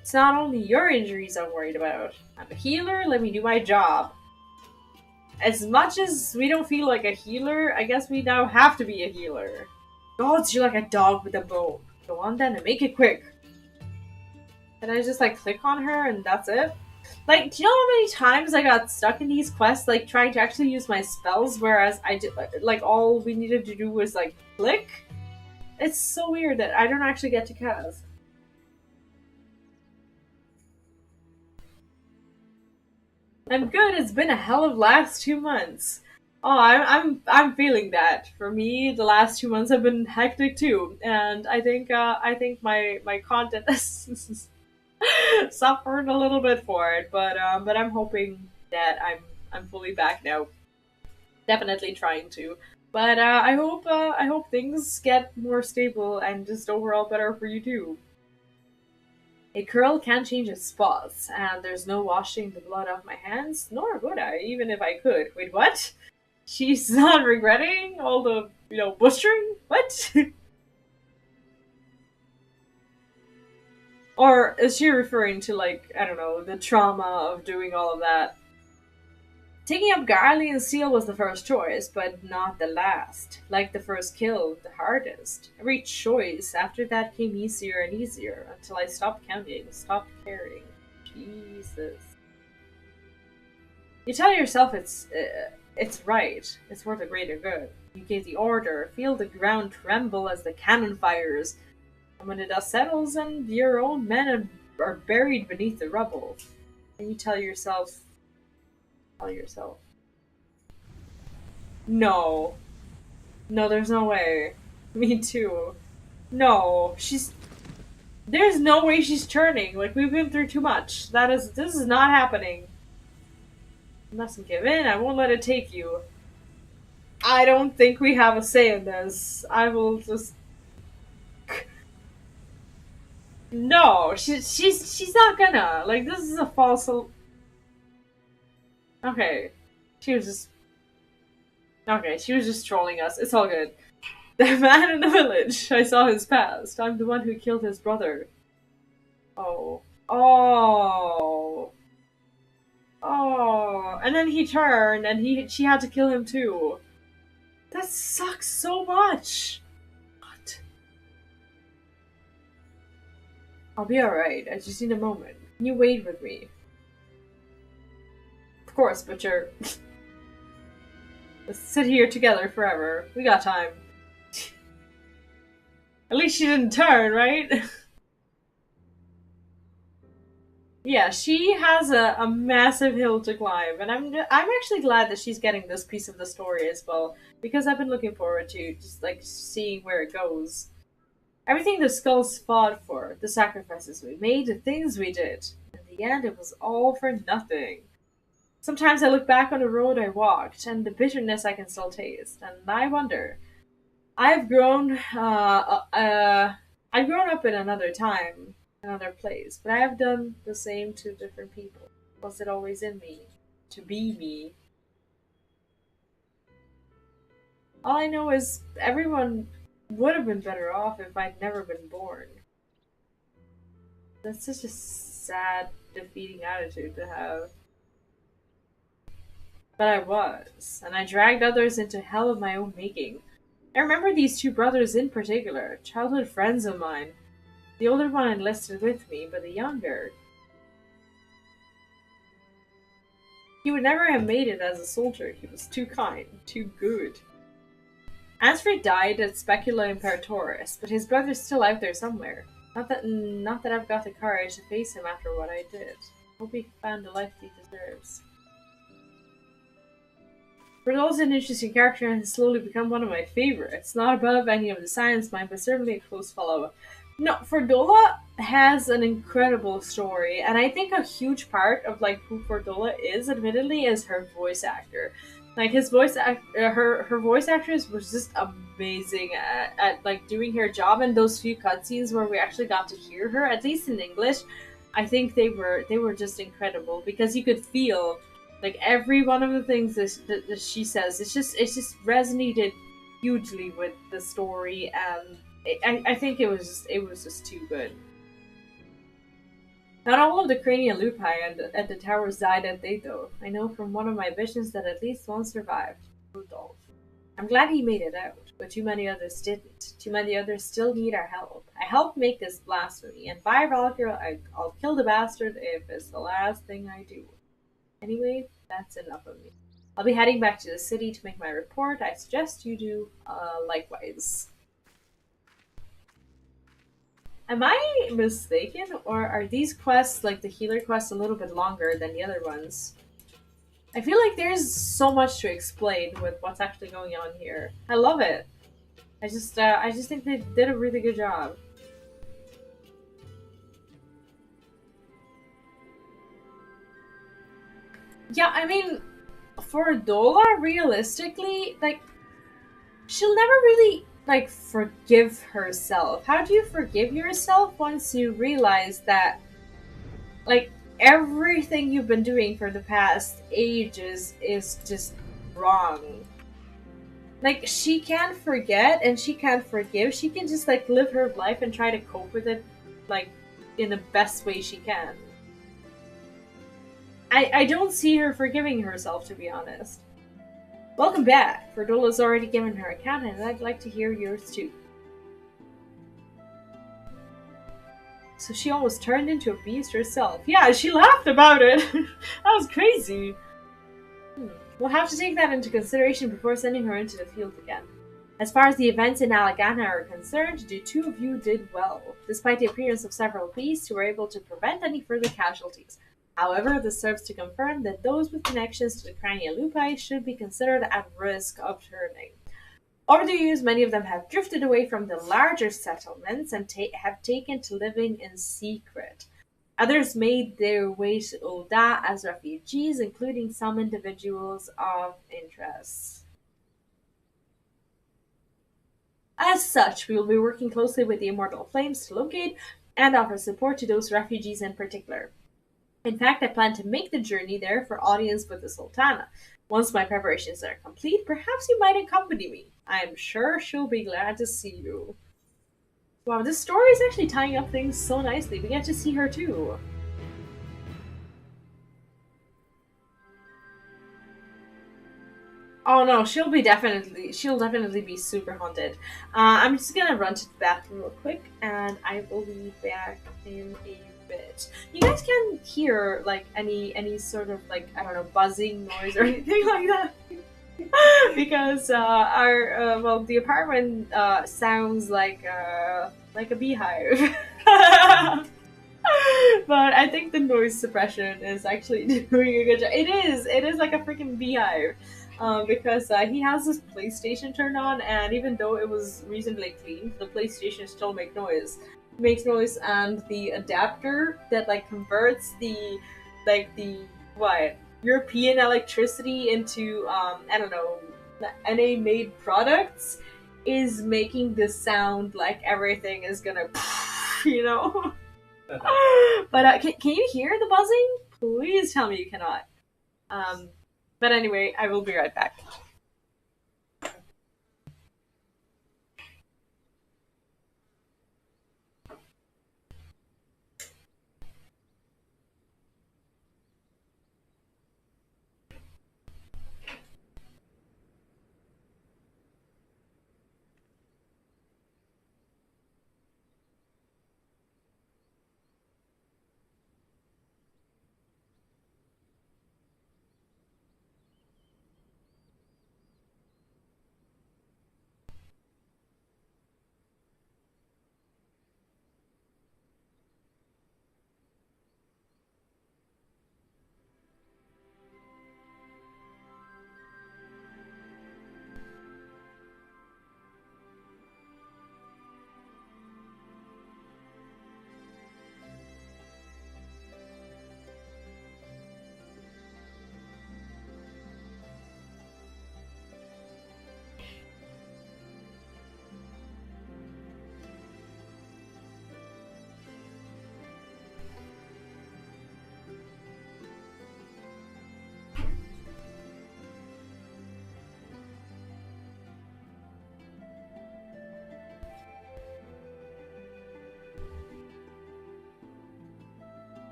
It's not only your injuries I'm worried about. I'm a healer, let me do my job. As much as we don't feel like a healer, I guess we now have to be a healer. God, you're like a dog with a bone. Go on then and make it quick. Can I just like click on her and that's it? Like, do you know how many times I got stuck in these quests, like trying to actually use my spells, whereas I did, like all we needed to do was like click? It's so weird that I don't actually get to cast. I'm good. It's been a hell of last 2 months. Oh, I'm feeling that. For me, the last 2 months have been hectic too, and I think my content has suffered a little bit for it, but I'm hoping that I'm fully back now. Definitely trying to, but I hope things get more stable and just overall better for you too. A curl can't change its spots, and there's no washing the blood off my hands, nor would I, even if I could. Wait, what? She's not regretting all the, butchering? What? Or is she referring to, like, I don't know, the trauma of doing all of that? Taking up Garly and Seal was the first choice, but not the last. Like the first kill, the hardest. Every choice after that came easier and easier until I stopped counting, stopped caring. Jesus. You tell yourself it's right. It's for the greater good. You gave the order. Feel the ground tremble as the cannon fires. And when the dust settles and your own men are buried beneath the rubble, and you tell yourself. No. No, there's no way. Me too. No, there's no way she's turning. Like, we've been through too much. This is not happening. You mustn't give in. I won't let it take you. I don't think we have a say in this. I will just. No, she's not gonna. Like, this is a false. Okay, she was just okay. She was just trolling us. It's all good. The man in the village. I saw his past. I'm the one who killed his brother. Oh, oh, oh! And then he turned, and she had to kill him too. That sucks so much. What? I'll be alright. I just need a moment. Can you wait with me? Of course, but you're. Let's sit here together forever. We got time. At least she didn't turn, right? Yeah, she has a massive hill to climb, and I'm actually glad that she's getting this piece of the story as well, because I've been looking forward to just like seeing where it goes. Everything the skulls fought for, the sacrifices we made, the things we did. In the end, it was all for nothing. Sometimes I look back on the road I walked, and the bitterness I can still taste, and I wonder. I've grown. I've grown up in another time, another place, but I have done the same to different people. Was it always in me to be me? All I know is everyone would have been better off if I'd never been born. That's such a sad, defeating attitude to have. But I was, and I dragged others into hell of my own making. I remember these two brothers in particular, childhood friends of mine. The older one enlisted with me, but the younger, he would never have made it as a soldier. He was too kind, too good. Ansfrid died at Specula Imperatoris, but his brother's still out there somewhere. Not that I've got the courage to face him after what I did. Hope he found the life he deserves. Berdol's an interesting character and has slowly become one of my favorites. Not above any of the science mind, but certainly a close follow. No, Ferdola has an incredible story, and I think a huge part of like who Ferdola is, admittedly, is her voice actor. Like her voice actress was just amazing at like doing her job. And those few cutscenes where we actually got to hear her, at least in English, I think they were just incredible because you could feel like every one of the things that she says. It's just resonated hugely with the story, and I think it was just too good. Not all of the crania lupi at the towers died at day though. I know from one of my visions that at least one survived. Rudolph. I'm glad he made it out, but too many others didn't. Too many others still need our help. I helped make this blasphemy, and by Valkyr, I'll kill the bastard if it's the last thing I do. Anyway, that's enough of me. I'll be heading back to the city to make my report. I suggest you do likewise. Am I mistaken, or are these quests, like the healer quests, a little bit longer than the other ones? I feel like there's so much to explain with what's actually going on here. I love it. I just think they did a really good job. Yeah, I mean, for Dola, realistically, like, she'll never really, like, forgive herself. How do you forgive yourself once you realize that, like, everything you've been doing for the past ages is just wrong? Like, she can't forget and she can't forgive. She can just, like, live her life and try to cope with it, like, in the best way she can. I don't see her forgiving herself, to be honest. Welcome back. Verdola's already given her account, and I'd like to hear yours too. So she almost turned into a beast herself. Yeah, she laughed about it. That was crazy. We'll have to take that into consideration before sending her into the field again. As far as the events in Alagana are concerned, the two of you did well. Despite the appearance of several beasts, you were able to prevent any further casualties. However, this serves to confirm that those with connections to the Crania Lupi should be considered at risk of turning. Over the years, many of them have drifted away from the larger settlements and have taken to living in secret. Others made their way to Ul'dah as refugees, including some individuals of interest. As such, we will be working closely with the Immortal Flames to locate and offer support to those refugees in particular. In fact, I plan to make the journey there for audience with the Sultana. Once my preparations are complete, perhaps you might accompany me. I am sure she'll be glad to see you. Wow, this story is actually tying up things so nicely. We get to see her too. Oh no, she'll definitely be super haunted. I'm just gonna run to the bathroom real quick, and I will be back in a bit. You guys can hear like any sort of like I don't know buzzing noise or anything like that. Because our well the apartment sounds like a beehive. But I think the noise suppression is actually doing a good job. It is like a freaking beehive. Because he has his PlayStation turned on, and even though it was reasonably clean, the PlayStation still makes noise, and the adapter that like converts the what European electricity into I don't know NA made products is making this sound like everything is gonna you know. But can you hear the buzzing? Please tell me you cannot. Um, but anyway, I will be right back.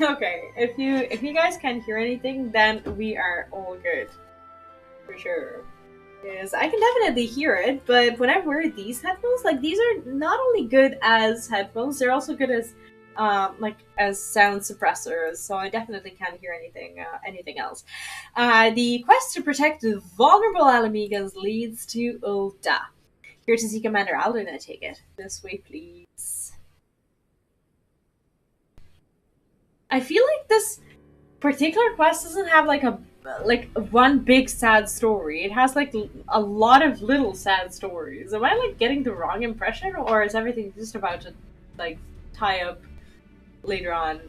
Okay, if you guys can't hear anything, then we are all good for sure. Yes, I can definitely hear it, but when I wear these headphones, like these are not only good as headphones, they're also good as like as sound suppressors. So I definitely can't hear anything else. The quest to protect the vulnerable Alamigas leads to Ulta. Here to see Commander Alden, I take it. This way, please. I feel like this particular quest doesn't have like one big sad story. It has like a lot of little sad stories. Am I like getting the wrong impression, or is everything just about to like tie up later on?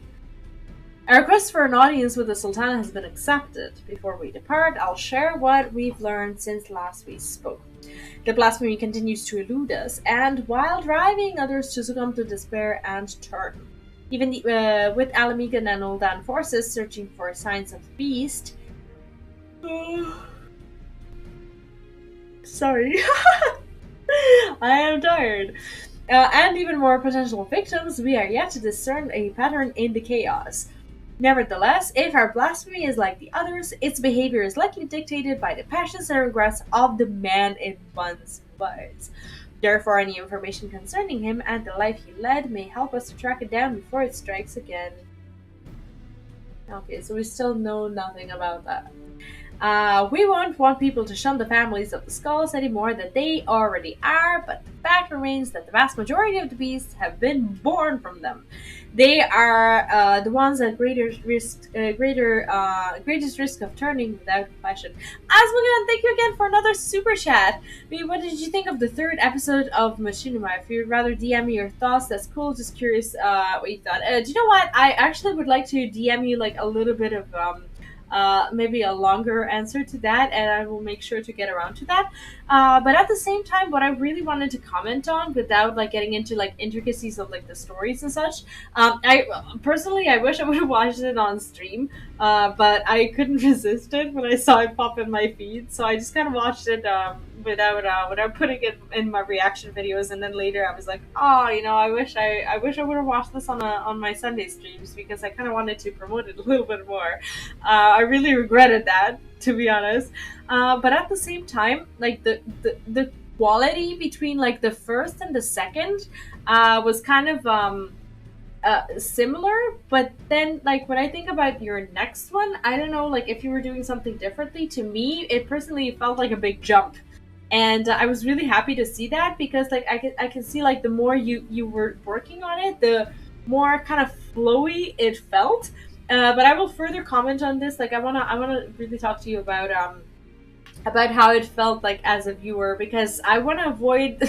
Our request for an audience with the Sultana has been accepted. Before we depart, I'll share what we've learned since last we spoke. The blasphemy continues to elude us, and while driving others to succumb to despair and turn. Even with Alamigan and Uldan forces searching for signs of the beast. Sorry. I am tired. And even more potential victims, we are yet to discern a pattern in the chaos. Nevertheless, if our blasphemy is like the others, its behavior is likely dictated by the passions and regrets of the man it once was. Therefore, any information concerning him and the life he led may help us to track it down before it strikes again. Okay, so we still know nothing about that. We won't want people to shun the families of the skulls any more than they already are, but the fact remains that the vast majority of the beasts have been born from them. They are the ones at greatest risk of turning without compassion. Asmogan, thank you again for another super chat. What did you think of the third episode of Machinima? If you'd rather DM me your thoughts, that's cool. Just curious what you thought. Do you know what? I actually would like to DM you like a little bit of maybe a longer answer to that, and I will make sure to get around to that. But at the same time, what I really wanted to comment on, without like getting into like intricacies of like the stories and such, I personally I wish I would have watched it on stream, but I couldn't resist it when I saw it pop in my feed, so I just kind of watched it without putting it in my reaction videos, and then later I was like, oh, I wish I would have watched this on my Sunday streams because I kind of wanted to promote it a little bit more. I really regretted that, to be honest. But at the same time, like the quality between like the first and the second was kind of similar, but then like when I think about your next one, I don't know, like if you were doing something differently. To me, it personally felt like a big jump, and I was really happy to see that because like I can see like the more you were working on it, the more kind of flowy it felt. But I will further comment on this. Like I wanna really talk to you about how it felt like as a viewer, because I want to avoid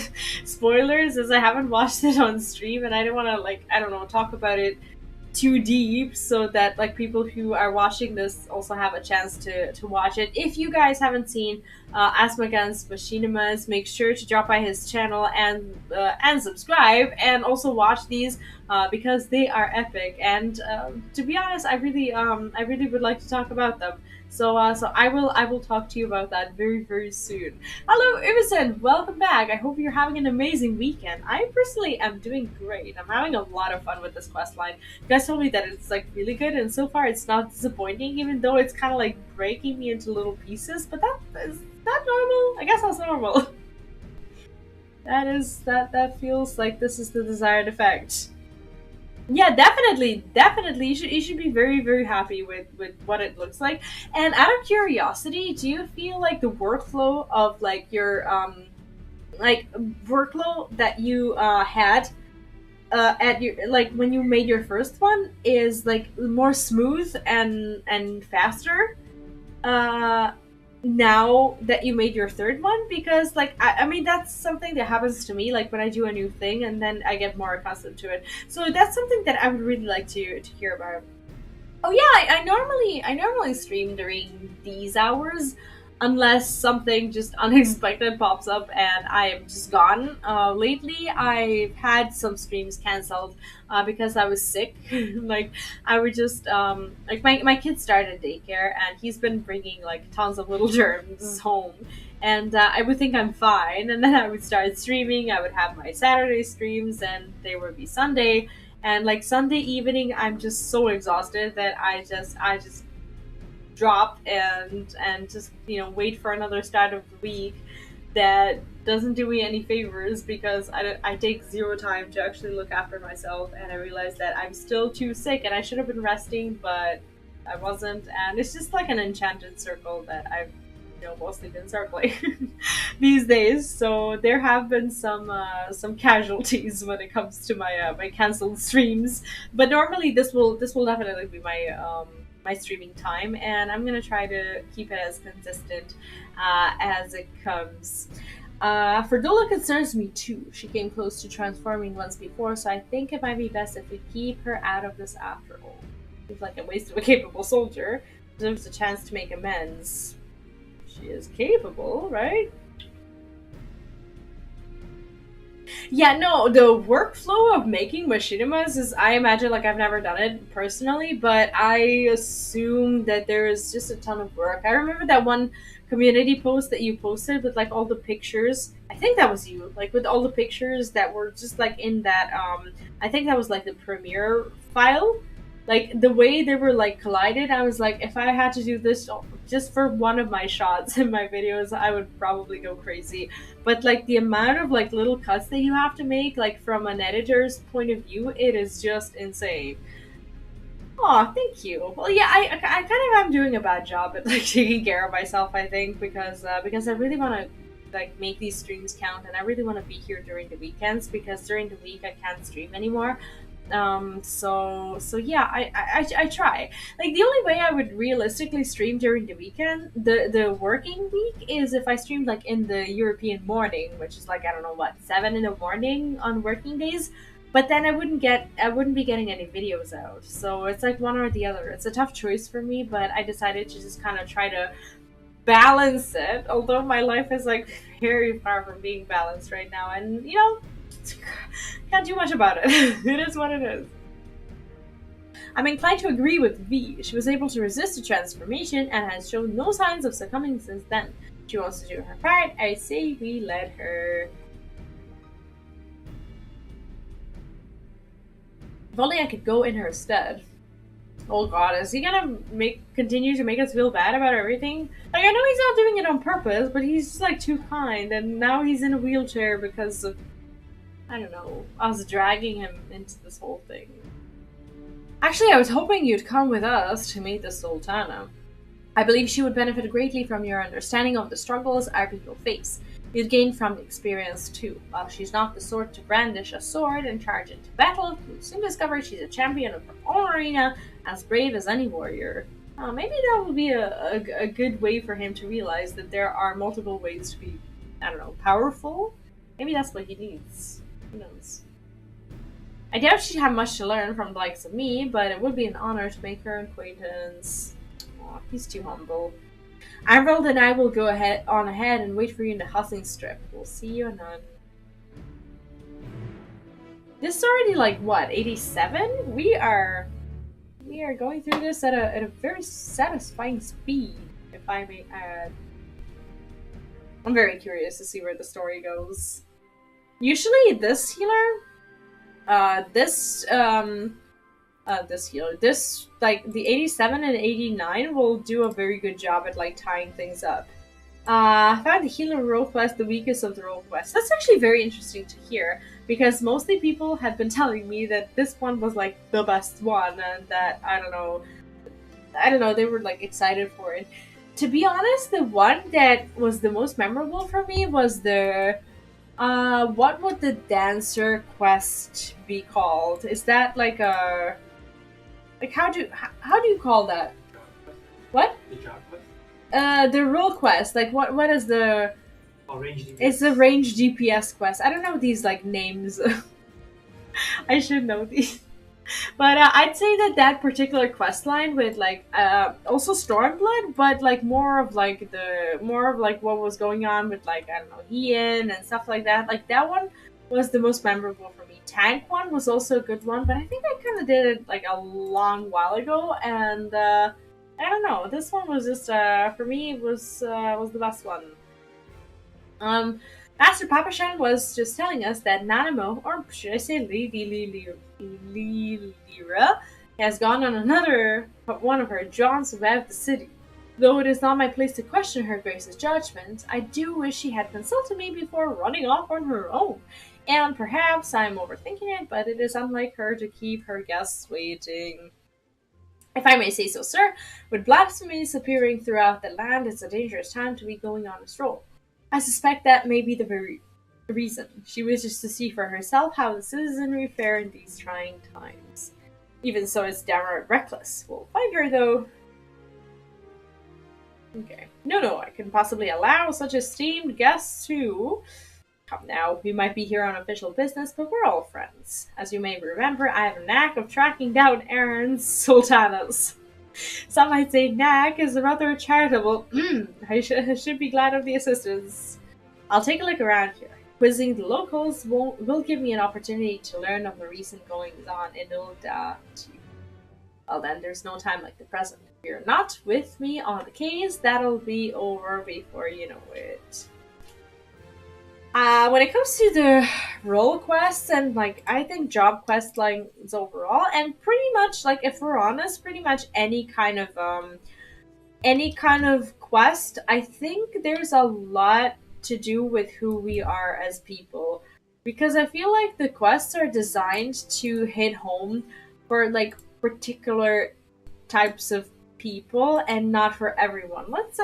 spoilers as I haven't watched it on stream, and I don't want to, like, I don't know, talk about it too deep, so that like people who are watching this also have a chance to watch it. If you guys haven't seen Asmagan's Machinimas, make sure to drop by his channel and subscribe, and also watch these because they are epic. And to be honest, I really would like to talk about them. So I will talk to you about that very, very soon. Hello, Ibison, welcome back. I hope you're having an amazing weekend. I personally am doing great. I'm having a lot of fun with this quest line. You guys told me that it's like really good, and so far it's not disappointing, even though it's kind of like breaking me into little pieces. But is that normal? I guess that's normal. That feels like this is the desired effect. Yeah, definitely. You should be very, very happy with what it looks like. And out of curiosity, do you feel like the workflow of like your like workflow that you had at your, like when you made your first one, is like more smooth and faster uh now that you made your third one? Because like I mean that's something that happens to me, like when I do a new thing and then I get more accustomed to it. So that's something that I would really like to hear about. Oh yeah, I normally stream during these hours, unless something just unexpected pops up and I am just gone. Lately, I've had some streams canceled because I was sick. Like I would just like my kid started daycare and he's been bringing like tons of little germs home. And I would think I'm fine, and then I would start streaming. I would have my Saturday streams, and they would be Sunday, and like Sunday evening I'm just so exhausted that I just drop and just wait for another start of the week. That doesn't do me any favors because I take zero time to actually look after myself, and I realize that I'm still too sick and I should have been resting, but I wasn't. And it's just like an enchanted circle that I've mostly been circling these days. So there have been some casualties when it comes to my canceled streams. But normally this will definitely be my streaming time, and I'm gonna try to keep it as consistent as it comes. Ferdola concerns me too. She came close to transforming once before, so I think it might be best if we keep her out of this after all. Seems like a waste of a capable soldier. Deserves a chance to make amends. She is capable, right? Yeah, no, the workflow of making machinimas is, I imagine, like, I've never done it personally, but I assume that there is just a ton of work. I remember that one community post that you posted with, like, all the pictures. I think that was you, like, with all the pictures that were just, like, in that, I think that was, like, the premiere file. Like, the way they were, like, collided, I was like, if I had to do this just for one of my shots in my videos, I would probably go crazy. But like the amount of like little cuts that you have to make, like from an editor's point of view, it is just insane. Oh, thank you. Well, yeah, I kind of am doing a bad job at like taking care of myself, I think, because I really want to like make these streams count, and I really want to be here during the weekends, because during the week I can't stream anymore. So yeah, I try. Like the only way I would realistically stream during the weekend, the working week, is if I streamed like in the European morning, which is like, I don't know, what, 7 in the morning on working days. but then I wouldn't be getting any videos out. So it's like one or the other. It's a tough choice for me, but I decided to just kind of try to balance it. Although my life is like very far from being balanced right now, and you know, can't do much about it. It is what it is. I'm inclined to agree with V. She was able to resist the transformation and has shown no signs of succumbing since then. She wants to do her part. I say we let her. If only I could go in her stead. Oh god, is he gonna continue to make us feel bad about everything? Like, I know he's not doing it on purpose, but he's just like too kind, and now he's in a wheelchair because of, I don't know, us dragging him into this whole thing. Actually, I was hoping you'd come with us to meet the Sultana. I believe she would benefit greatly from your understanding of the struggles our people face. You'd gain from the experience too. While she's not the sort to brandish a sword and charge into battle, you'll soon discover she's a champion of her own arena, as brave as any warrior. Maybe that will be a good way for him to realize that there are multiple ways to be, I don't know, powerful? Maybe that's what he needs. Who knows? I doubt she'd have much to learn from the likes of me, but it would be an honor to make her acquaintance. Aw, he's too humble. Arnold and I will go ahead and wait for you in the hustling strip. We'll see you anon. This is already like what, 87? We are going through this at a very satisfying speed, if I may add. I'm very curious to see where the story goes. Usually this healer, like the 87 and 89 will do a very good job at like tying things up. I found the healer role quest the weakest of the role quests. That's actually very interesting to hear, because mostly people have been telling me that this one was like the best one, and that I don't know, they were like excited for it. To be honest, the one that was the most memorable for me was the what would the dancer quest be called? Is that like a, like how do you call that? What? The job quest? The role quest. Like what is the? Oh, range DPS. It's the range DPS quest. I don't know these like names. I should know these. But I'd say that particular quest line with like also Stormblood, but like more of like what was going on with like, I don't know, Ian and stuff like that. Like that one was the most memorable for me. Tank one was also a good one, but I think I kind of did it like a long while ago, and I don't know. This one was just for me was the best one. Master Papashan was just telling us that Nanamo, or should I say Lira, has gone on another one of her jaunts about the city. Though it is not my place to question her grace's judgment, I do wish she had consulted me before running off on her own. And perhaps I'm overthinking it, but it is unlike her to keep her guests waiting. If I may say so, sir, with blasphemies appearing throughout the land, it's a dangerous time to be going on a stroll. I suspect that may be the very reason. She wishes to see for herself how the citizenry fare in these trying times. Even so, it's downright reckless. We'll find her, though. Okay. No, I can possibly allow such esteemed guests to... Come now, we might be here on official business, but we're all friends. As you may remember, I have a knack of tracking down errands, sultanas. Some might say knack is rather charitable. I should be glad of the assistance. I'll take a look around here. Quizzing the locals will give me an opportunity to learn of the recent goings-on in Ulda. Well then, there's no time like the present. If you're not with me on the case, that'll be over before you know it. When it comes to the role quests and like, I think job quest lines overall, and pretty much like, if we're honest, pretty much any kind of quest, I think there's a lot to do with who we are as people, because I feel like the quests are designed to hit home for like particular types of people and not for everyone. Let's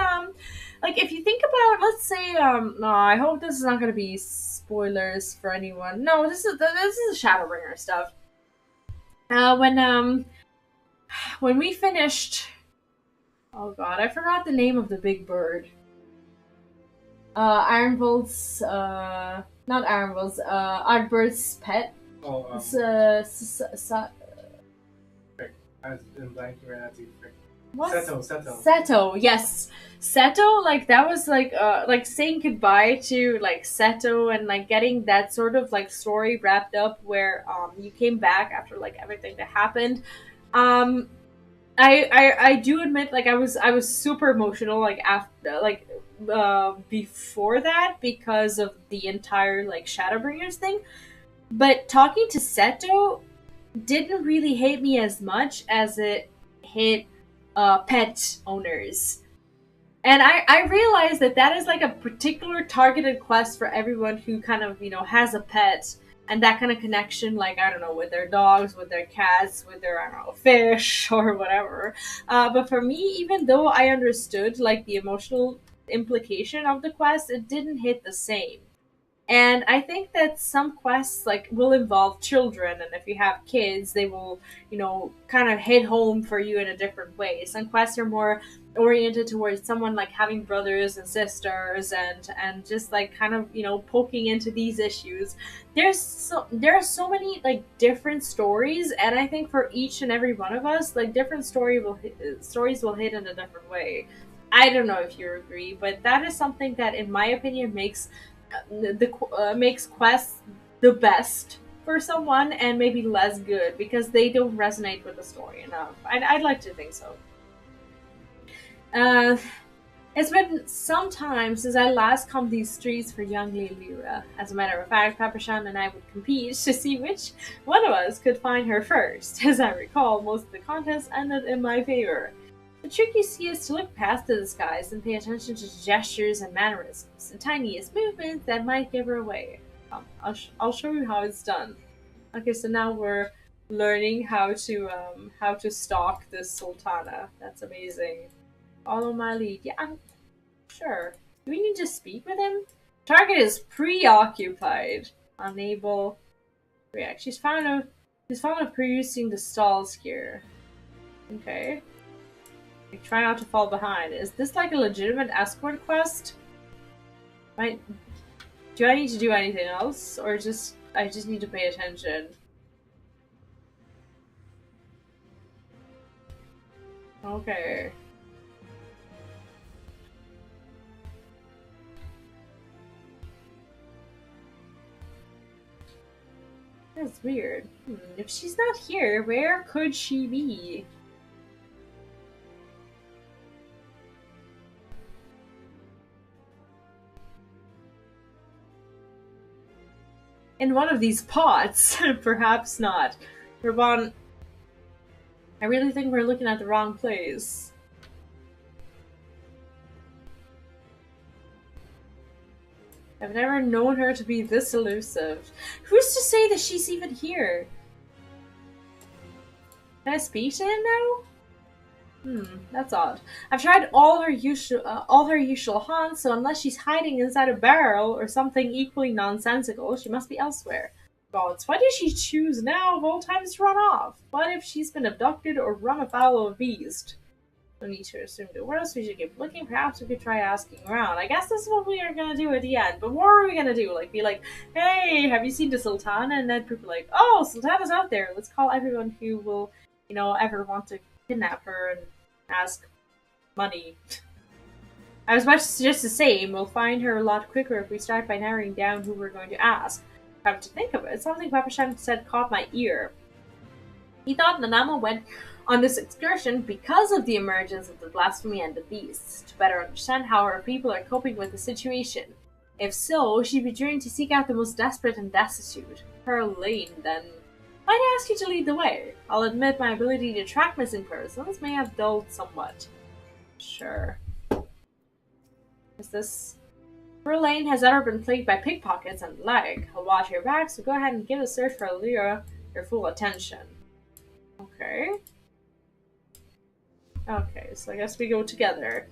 like, if you think about, let's say no, I hope this is not going to be spoilers for anyone. No, this is Shadowbringer stuff. When we finished, oh god, I forgot the name of the big bird. Ironbolt's not Ironbolt's, Ardbird's pet. Oh, It's frick. I'm blanking right now too. Frick. what? Seto. Seto, yes. Seto, like that was like saying goodbye to like Seto and like getting that sort of like story wrapped up where you came back after like everything that happened. Um I do admit like I was super emotional like after like before that because of the entire like Shadowbringers thing. But talking to Seto didn't really hit me as much as it hit pet owners. And I realized that that is like a particular targeted quest for everyone who kind of, has a pet and that kind of connection, like, I don't know, with their dogs, with their cats, with their, I don't know, fish or whatever. But for me, even though I understood, like, the emotional implication of the quest, it didn't hit the same. And I think that some quests like will involve children, and if you have kids, they will, kind of hit home for you in a different way. Some quests are more oriented towards someone like having brothers and sisters, and just like kind of poking into these issues. There are so many like different stories, and I think for each and every one of us, like different stories will hit in a different way. I don't know if you agree, but that is something that, in my opinion, makes quests the best for someone and maybe less good because they don't resonate with the story enough. I'd like to think so. Uh, it's been some time since I last combed these streets for young Lyra. As a matter of fact, Papashan and I would compete to see which one of us could find her first. As I recall, most of the contests ended in my favor. The trick you see is to look past the disguise and pay attention to gestures and mannerisms, the tiniest movements that might give her away. I'll show you how it's done. Okay, so now we're learning how to stalk this Sultana. That's amazing. Follow my lead. Yeah, I'm sure. Do we need to speak with him? Target is preoccupied. Unable to react. She's fond of perusing the stalls here. Okay. Try not to fall behind. Is this like a legitimate escort quest? Do I need to do anything else? Or I just need to pay attention? Okay. That's weird. If she's not here, where could she be? In one of these pots? Perhaps not. Raban, I really think we're looking at the wrong place. I've never known her to be this elusive. Who's to say that she's even here? Can I speak to him now? That's odd. I've tried all her usual haunts, so unless she's hiding inside a barrel or something equally nonsensical, she must be elsewhere. Gods, why did she choose now of all times to run off? What if she's been abducted or run afoul of a beast? No need to assume the worst. We should keep looking. Perhaps we could try asking around. I guess this is what we are gonna do at the end. But what are we gonna do? Like, be like, hey, have you seen the Sultana? And then people are like, oh, Sultana's out there. Let's call everyone who will, ever want to kidnap her and ask money. I was about to suggest the same. We'll find her a lot quicker if we start by narrowing down who we're going to ask. Come to think of it, something Papashan said caught my ear. He thought Nanama went on this excursion because of the emergence of the blasphemy and the beasts, to better understand how her people are coping with the situation. If so, she'd be driven to seek out the most desperate and destitute. Her lane, then. I'd ask you to lead the way. I'll admit my ability to track missing persons may have dulled somewhat. Sure. Is this... Her lane has ever been plagued by pickpockets and the like. I'll watch your back, so go ahead and give the search for Lyra your full attention. Okay. Okay, so I guess we go together.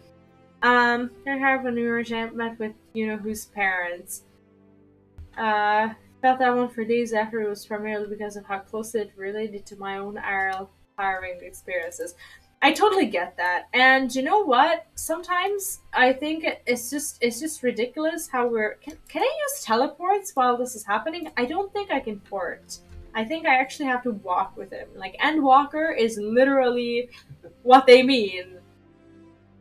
I have when we were met with whose parents. Felt that one for days after. It was primarily because of how closely it related to my own harrowing experiences. I totally get that, and you know what? Sometimes I think it's just ridiculous how we're. Can I use teleports while this is happening? I don't think I can port. I think I actually have to walk with him. Like, Endwalker is literally what they mean.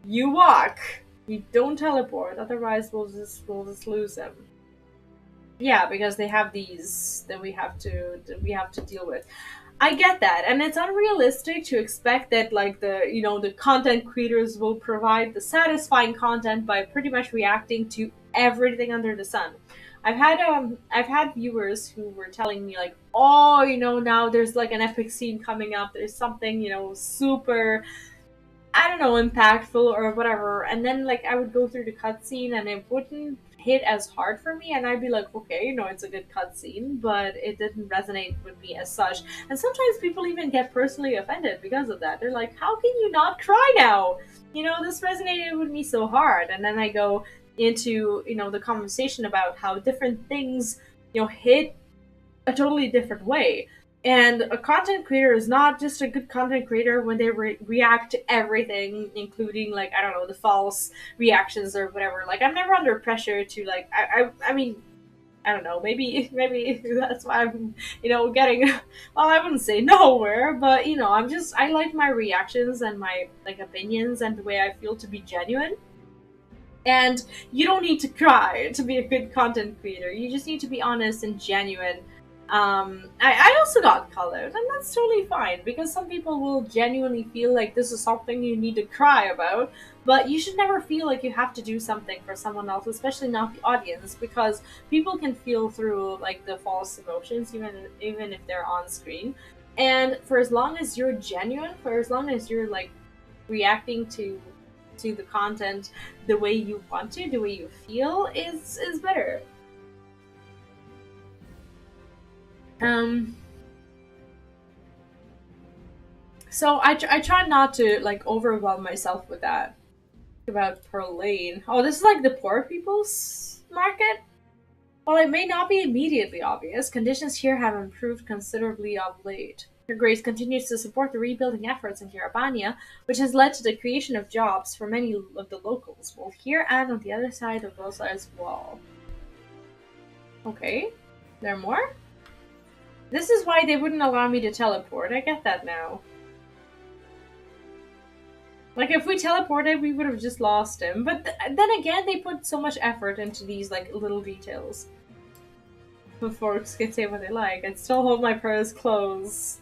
You walk. You don't teleport, otherwise we'll just lose him. Yeah, because they have these that we have to deal with. I get that, and it's unrealistic to expect that like the content creators will provide the satisfying content by pretty much reacting to everything under the sun. I've had viewers who were telling me like, oh, now there's like an epic scene coming up. There's something super, I don't know, impactful or whatever. And then like I would go through the cutscene and it wouldn't hit as hard for me, and I'd be like, okay, it's a good cutscene, but it didn't resonate with me as such. And sometimes people even get personally offended because of that. They're like, how can you not cry now? This resonated with me so hard. And then I go into the conversation about how different things hit a totally different way. And a content creator is not just a good content creator when they react to everything, including like, I don't know, the false reactions or whatever. Like, I'm never under pressure to like, I mean, I don't know, maybe that's why I'm getting, well, I wouldn't say nowhere, but I like my reactions and my like opinions and the way I feel to be genuine. And you don't need to cry to be a good content creator. You just need to be honest and genuine. I also got colored, and that's totally fine, because some people will genuinely feel like this is something you need to cry about, but you should never feel like you have to do something for someone else, especially not the audience, because people can feel through like the false emotions, even if they're on screen. And for as long as you're genuine, for as long as you're like reacting to the content the way you want to, the way you feel, is better. Um, so I try not to like overwhelm myself with that. About Pearl Lane. Oh, this is like the poor people's market? While it may not be immediately obvious, conditions here have improved considerably of late. Your Grace continues to support the rebuilding efforts in Kiribania, which has led to the creation of jobs for many of the locals, both here and on the other side of Rosa's wall. Okay. There are more? This is why they wouldn't allow me to teleport. I get that now. Like, if we teleported, we would have just lost him. But then again, they put so much effort into these, like, little details. But folks can say what they like. I'd still hold my purse close.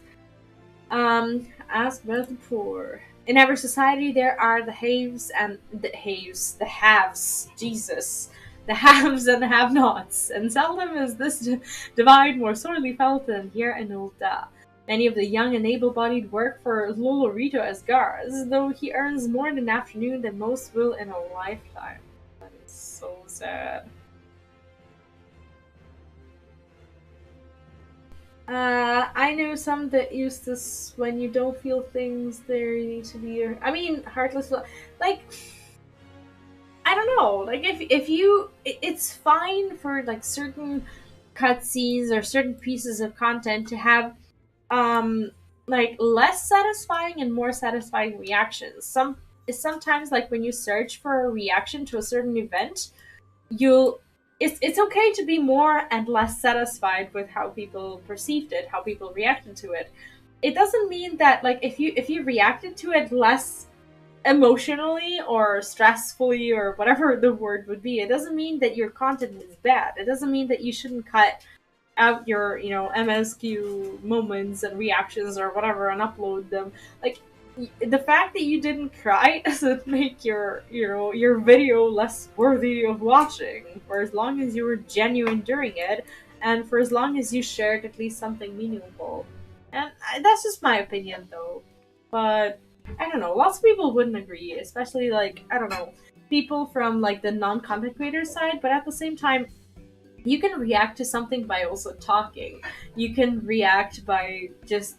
Ask about the poor. In every society, there are the haves and the haves. Jesus. The haves and the have-nots. And seldom is this divide more sorely felt than here in Ul'dah. Many of the young and able-bodied work for Lolorito as guards, though he earns more in an afternoon than most will in a lifetime. That is so sad. I know some that use this when you don't feel things, there need to be I mean, heartless, like, I don't know, like, if you, it's fine for, like, certain cutscenes or certain pieces of content to have like less satisfying and more satisfying reactions. Sometimes, like, when you search for a reaction to a certain event, you'll it's okay to be more and less satisfied with how people perceived it, how people reacted to it. It doesn't mean that, like, if you reacted to it less emotionally or stressfully or whatever the word would be, it doesn't mean that your content is bad. It doesn't mean that you shouldn't cut out your, MSQ moments and reactions or whatever and upload them. Like, the fact that you didn't cry doesn't make your video less worthy of watching. For as long as you were genuine during it, and for as long as you shared at least something meaningful. And that's just my opinion, though. But I don't know. Lots of people wouldn't agree, especially, like, I don't know, people from like the non-content creator side. But at the same time, you can react to something by also talking. You can react by just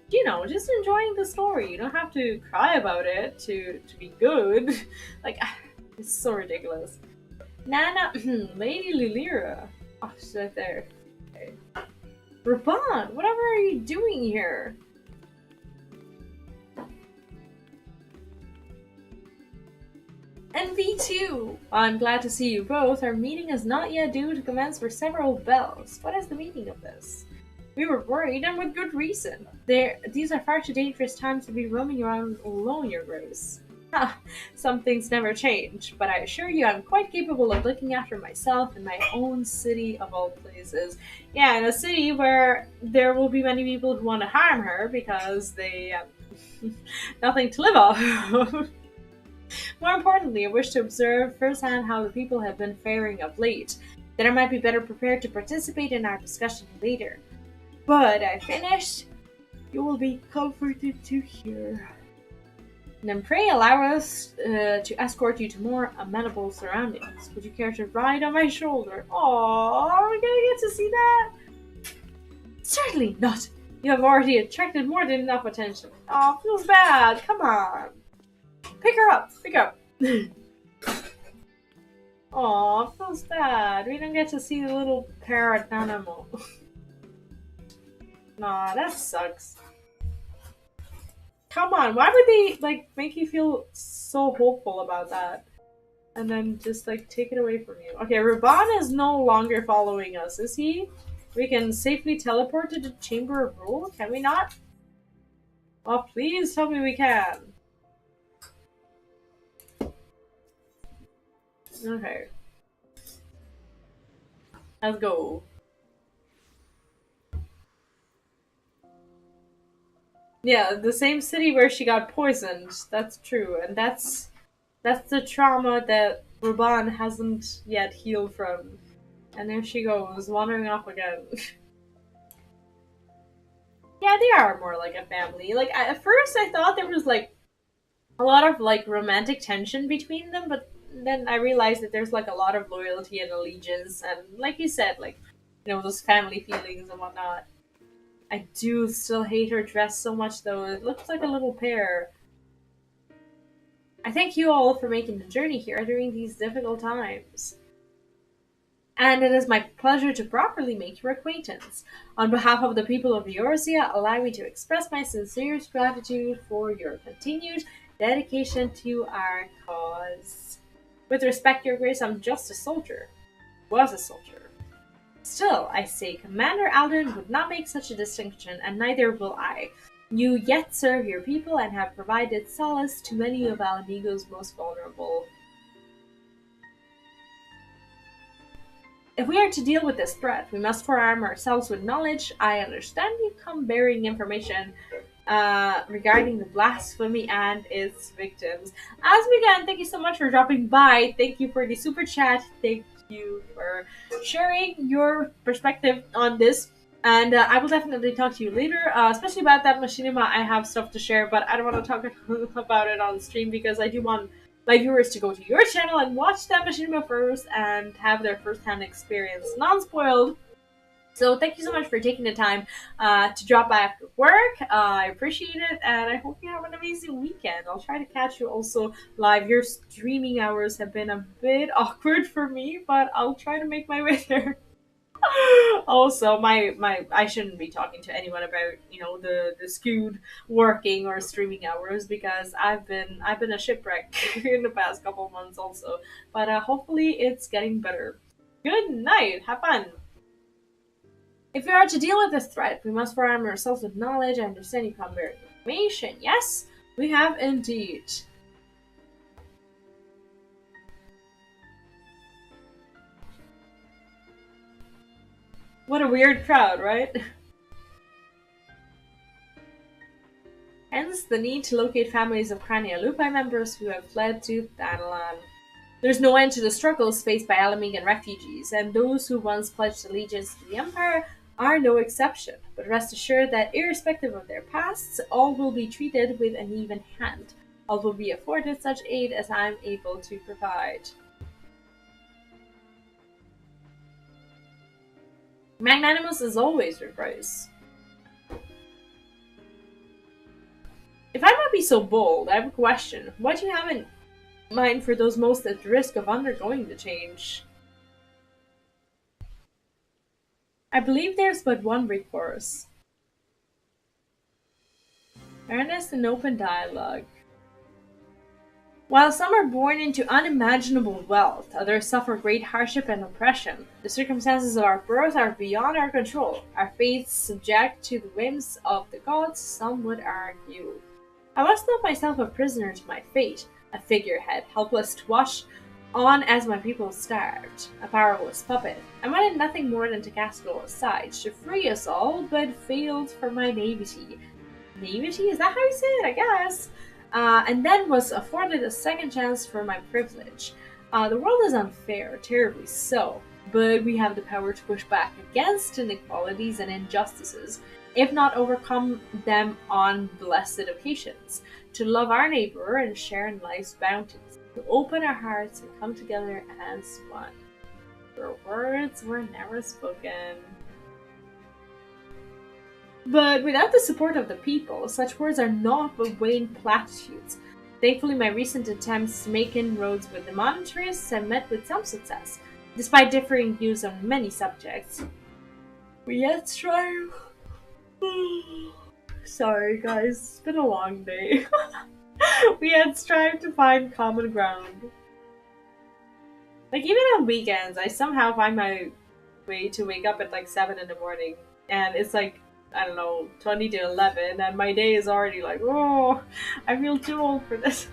enjoying the story. You don't have to cry about it to be good. Like, it's so ridiculous. Nana, Lady Lilira. Oh, she's right there. Okay. Raban, whatever are you doing here? And V2! I'm glad to see you both. Our meeting is not yet due to commence for several bells. What is the meaning of this? We were worried, and with good reason. These are far too dangerous times to be roaming around alone, Your Grace. Ha! Some things never change, but I assure you I'm quite capable of looking after myself in my own city of all places. Yeah, in a city where there will be many people who want to harm her because they have nothing to live off. More importantly, I wish to observe firsthand how the people have been faring of late. Then I might be better prepared to participate in our discussion later. But I finished. You will be comforted to hear. And then pray allow us to escort you to more amenable surroundings. Would you care to ride on my shoulder? Aww, are we gonna get to see that? Certainly not. You have already attracted more than enough attention. Aw, feels bad. Come on. Pick her up. Pick her up. Aw, feels bad. We don't get to see the little parrot animal. Nah, that sucks. Come on, why would they, like, make you feel so hopeful about that? And then just, like, take it away from you. Okay, Raban is no longer following us, is he? We can safely teleport to the Chamber of Rule? Can we not? Well, please tell me we can. Okay. Let's go. Yeah, the same city where she got poisoned. That's true, and that's the trauma that Raban hasn't yet healed from. And there she goes, wandering off again. Yeah, they are more like a family. Like, at first I thought there was, like, a lot of, like, romantic tension between them, but then I realized that there's, like, a lot of loyalty and allegiance, and like you said, like, you know, those family feelings and whatnot. I do still hate her dress so much, though. It looks like a little pear. I thank you all for making the journey here during these difficult times. And it is my pleasure to properly make your acquaintance. On behalf of the people of Eorzea, allow me to express my sincerest gratitude for your continued dedication to our cause. With respect, Your Grace, I'm just a soldier. Was a soldier. Still, I say, Commander Alden would not make such a distinction, and neither will I. You yet serve your people and have provided solace to many of Alamigo's most vulnerable. If we are to deal with this threat, we must forearm ourselves with knowledge. I understand you come bearing information regarding the blasphemy and its victims. As we began, thank you so much for dropping by. Thank you for the super chat. Thank you for sharing your perspective on this. And I will definitely talk to you later, especially about that machinima. I have stuff to share, but I don't want to talk about it on stream because I do want my viewers to go to your channel and watch that machinima first and have their first-hand experience non-spoiled. So thank you so much for taking the time to drop by after work. I appreciate it, and I hope you have an amazing weekend. I'll try to catch you also live. Your streaming hours have been a bit awkward for me, but I'll try to make my way there. Also, I shouldn't be talking to anyone about, you know, the skewed working or streaming hours because I've been a shipwreck in the past couple of months also. But hopefully it's getting better. Good night. Have fun. If we are to deal with this threat, we must forearm ourselves with knowledge. I understand you come bearing information. Yes, we have indeed. What a weird crowd, right? Hence, the need to locate families of Crania Lupi members who have fled to Thanalan. There's no end to the struggles faced by Alamigan refugees, and those who once pledged allegiance to the Empire are no exception. But rest assured that irrespective of their pasts, all will be treated with an even hand. All will be afforded such aid as I'm able to provide. Magnanimous as always, Your Grace. If I might be so bold, I have a question. What do you have in mind for those most at risk of undergoing the change? I believe there's but one recourse. Earnest and open dialogue. While some are born into unimaginable wealth, others suffer great hardship and oppression. The circumstances of our birth are beyond our control, our fates subject to the whims of the gods, some would argue. I was thought myself a prisoner to my fate, a figurehead, helpless to watch on as my people starved, a powerless puppet. I wanted nothing more than to cast it all aside, to free us all, but failed for my naivety. Naivety? Is that how you say it? I guess. And then was afforded a second chance for my privilege. The world is unfair, terribly so, but we have the power to push back against inequalities and injustices, if not overcome them on blessed occasions, to love our neighbor and share in life's bounties, to open our hearts and come together as one. Your words were never spoken. But without the support of the people, such words are naught but vain platitudes. Thankfully, my recent attempts to make inroads with the monetarists have met with some success. Despite differing views on many subjects, we yet strive. Sorry, guys, it's been a long day. We yet strive to find common ground. Like, even on weekends, I somehow find my way to wake up at like 7 in the morning, and it's like, I don't know, 20 to 11, and my day is already like, oh, I feel too old for this.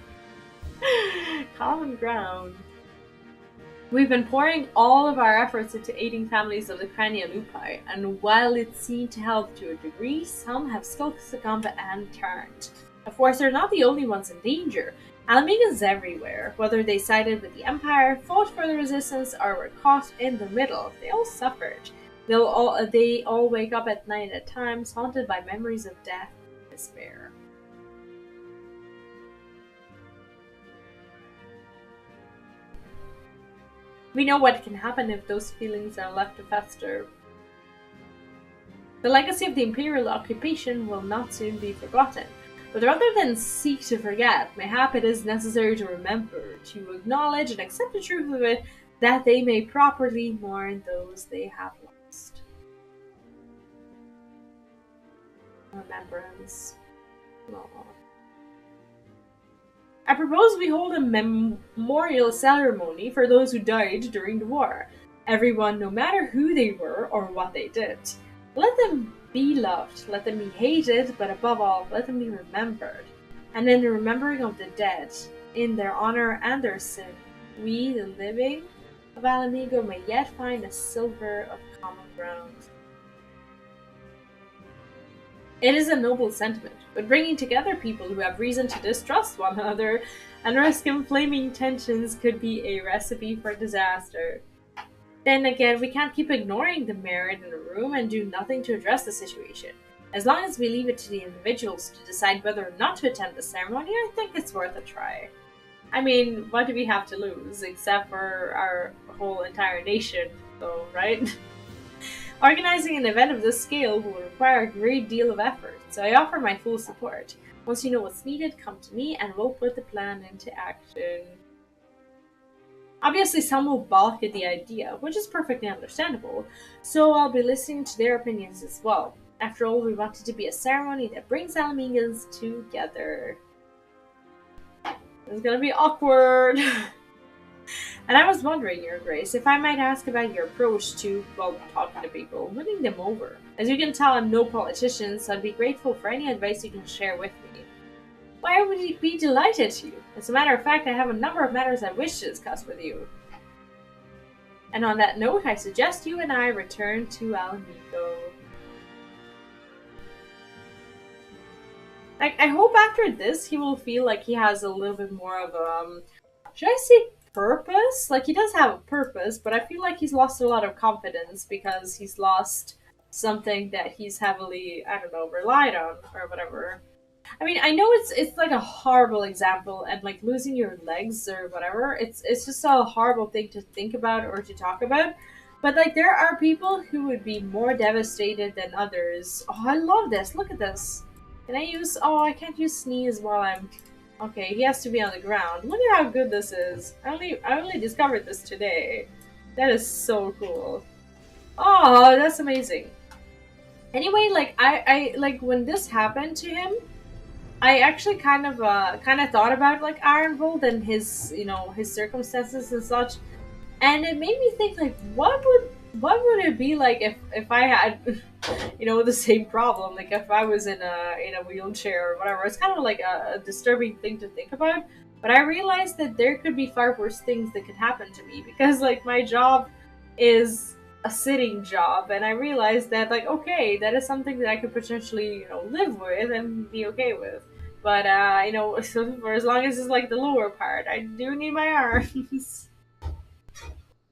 Common ground. We've been pouring all of our efforts into aiding families of the cranial lupi, and while it seemed to help to a degree, some have still succumbed and turned. Of course, they're not the only ones in danger. Alamegans everywhere, whether they sided with the Empire, fought for the resistance, or were caught in the middle, they all suffered. They all wake up at night at times, haunted by memories of death and despair. We know what can happen if those feelings are left to fester. The legacy of the Imperial occupation will not soon be forgotten, but rather than seek to forget, mayhap it is necessary to remember, to acknowledge and accept the truth of it, that they may properly mourn those they have lost. Remembrance. Aww. I propose we hold a memorial ceremony for those who died during the war. Everyone, no matter who they were or what they did. Let them be loved, let them be hated, but above all, let them be remembered. And in the remembering of the dead, in their honor and their sin, we, the living of Alamigo, may yet find a silver of common ground. It is a noble sentiment, but bringing together people who have reason to distrust one another and risk inflaming tensions could be a recipe for disaster. Then again, we can't keep ignoring the merit in the room and do nothing to address the situation. As long as we leave it to the individuals to decide whether or not to attend the ceremony, I think it's worth a try. I mean, what do we have to lose, except for our whole entire nation, though, right? Organizing an event of this scale will require a great deal of effort, so I offer my full support. Once you know what's needed, come to me and we'll put the plan into action. Obviously, some will balk at the idea, which is perfectly understandable, so I'll be listening to their opinions as well. After all, we want it to be a ceremony that brings Alamegans together. It's gonna be awkward. And I was wondering, Your Grace, if I might ask about your approach to, well, talking to people, winning them over. As you can tell, I'm no politician, so I'd be grateful for any advice you can share with me. Why, I would be delighted to. As a matter of fact, I have a number of matters I wish to discuss with you. And on that note, I suggest you and I return to Alamigo. Like, I hope after this he will feel like he has a little bit more of should I say purpose? Like, he does have a purpose, but I feel like he's lost a lot of confidence because he's lost something that he's heavily, I don't know, relied on or whatever. I mean, I know it's like a horrible example, and like losing your legs or whatever, it's just a horrible thing to think about or to talk about. But like, there are people who would be more devastated than others. Oh, I love this. Look at this. Can I use... Oh, I can't use sneeze while I'm... Okay, he has to be on the ground. Look at how good this is. I only discovered this today. That is so cool. Oh, that's amazing. Anyway, like, I like, when this happened to him, I actually kind of thought about like Ironvolt and his his circumstances and such, and it made me think like what would it be like if I had the same problem, like if I was in a wheelchair or whatever. It's kind of like a disturbing thing to think about, but I realized that there could be far worse things that could happen to me because like my job is a sitting job, and I realized that like okay, that is something that I could potentially live with and be okay with. But so for as long as it's like the lower part, I do need my arms.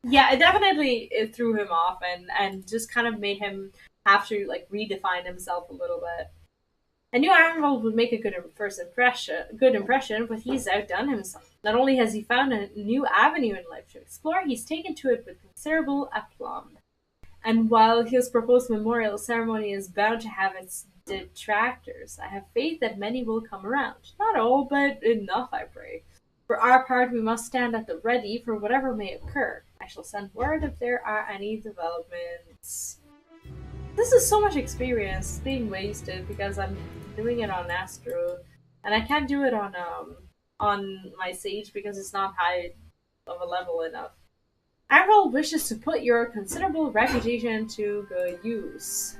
Yeah, it definitely it threw him off and just kind of made him have to like redefine himself a little bit. I knew Arnold would make a good impression, but he's outdone himself. Not only has he found a new avenue in life to explore, he's taken to it with considerable aplomb. And while his proposed memorial ceremony is bound to have its detractors, I have faith that many will come around. Not all, but enough, I pray. For our part, we must stand at the ready for whatever may occur. I shall send word if there are any developments. This is so much experience being wasted because I'm doing it on Astro, and I can't do it on my Sage because it's not high of a level enough. Admiral wishes to put your considerable reputation to good use.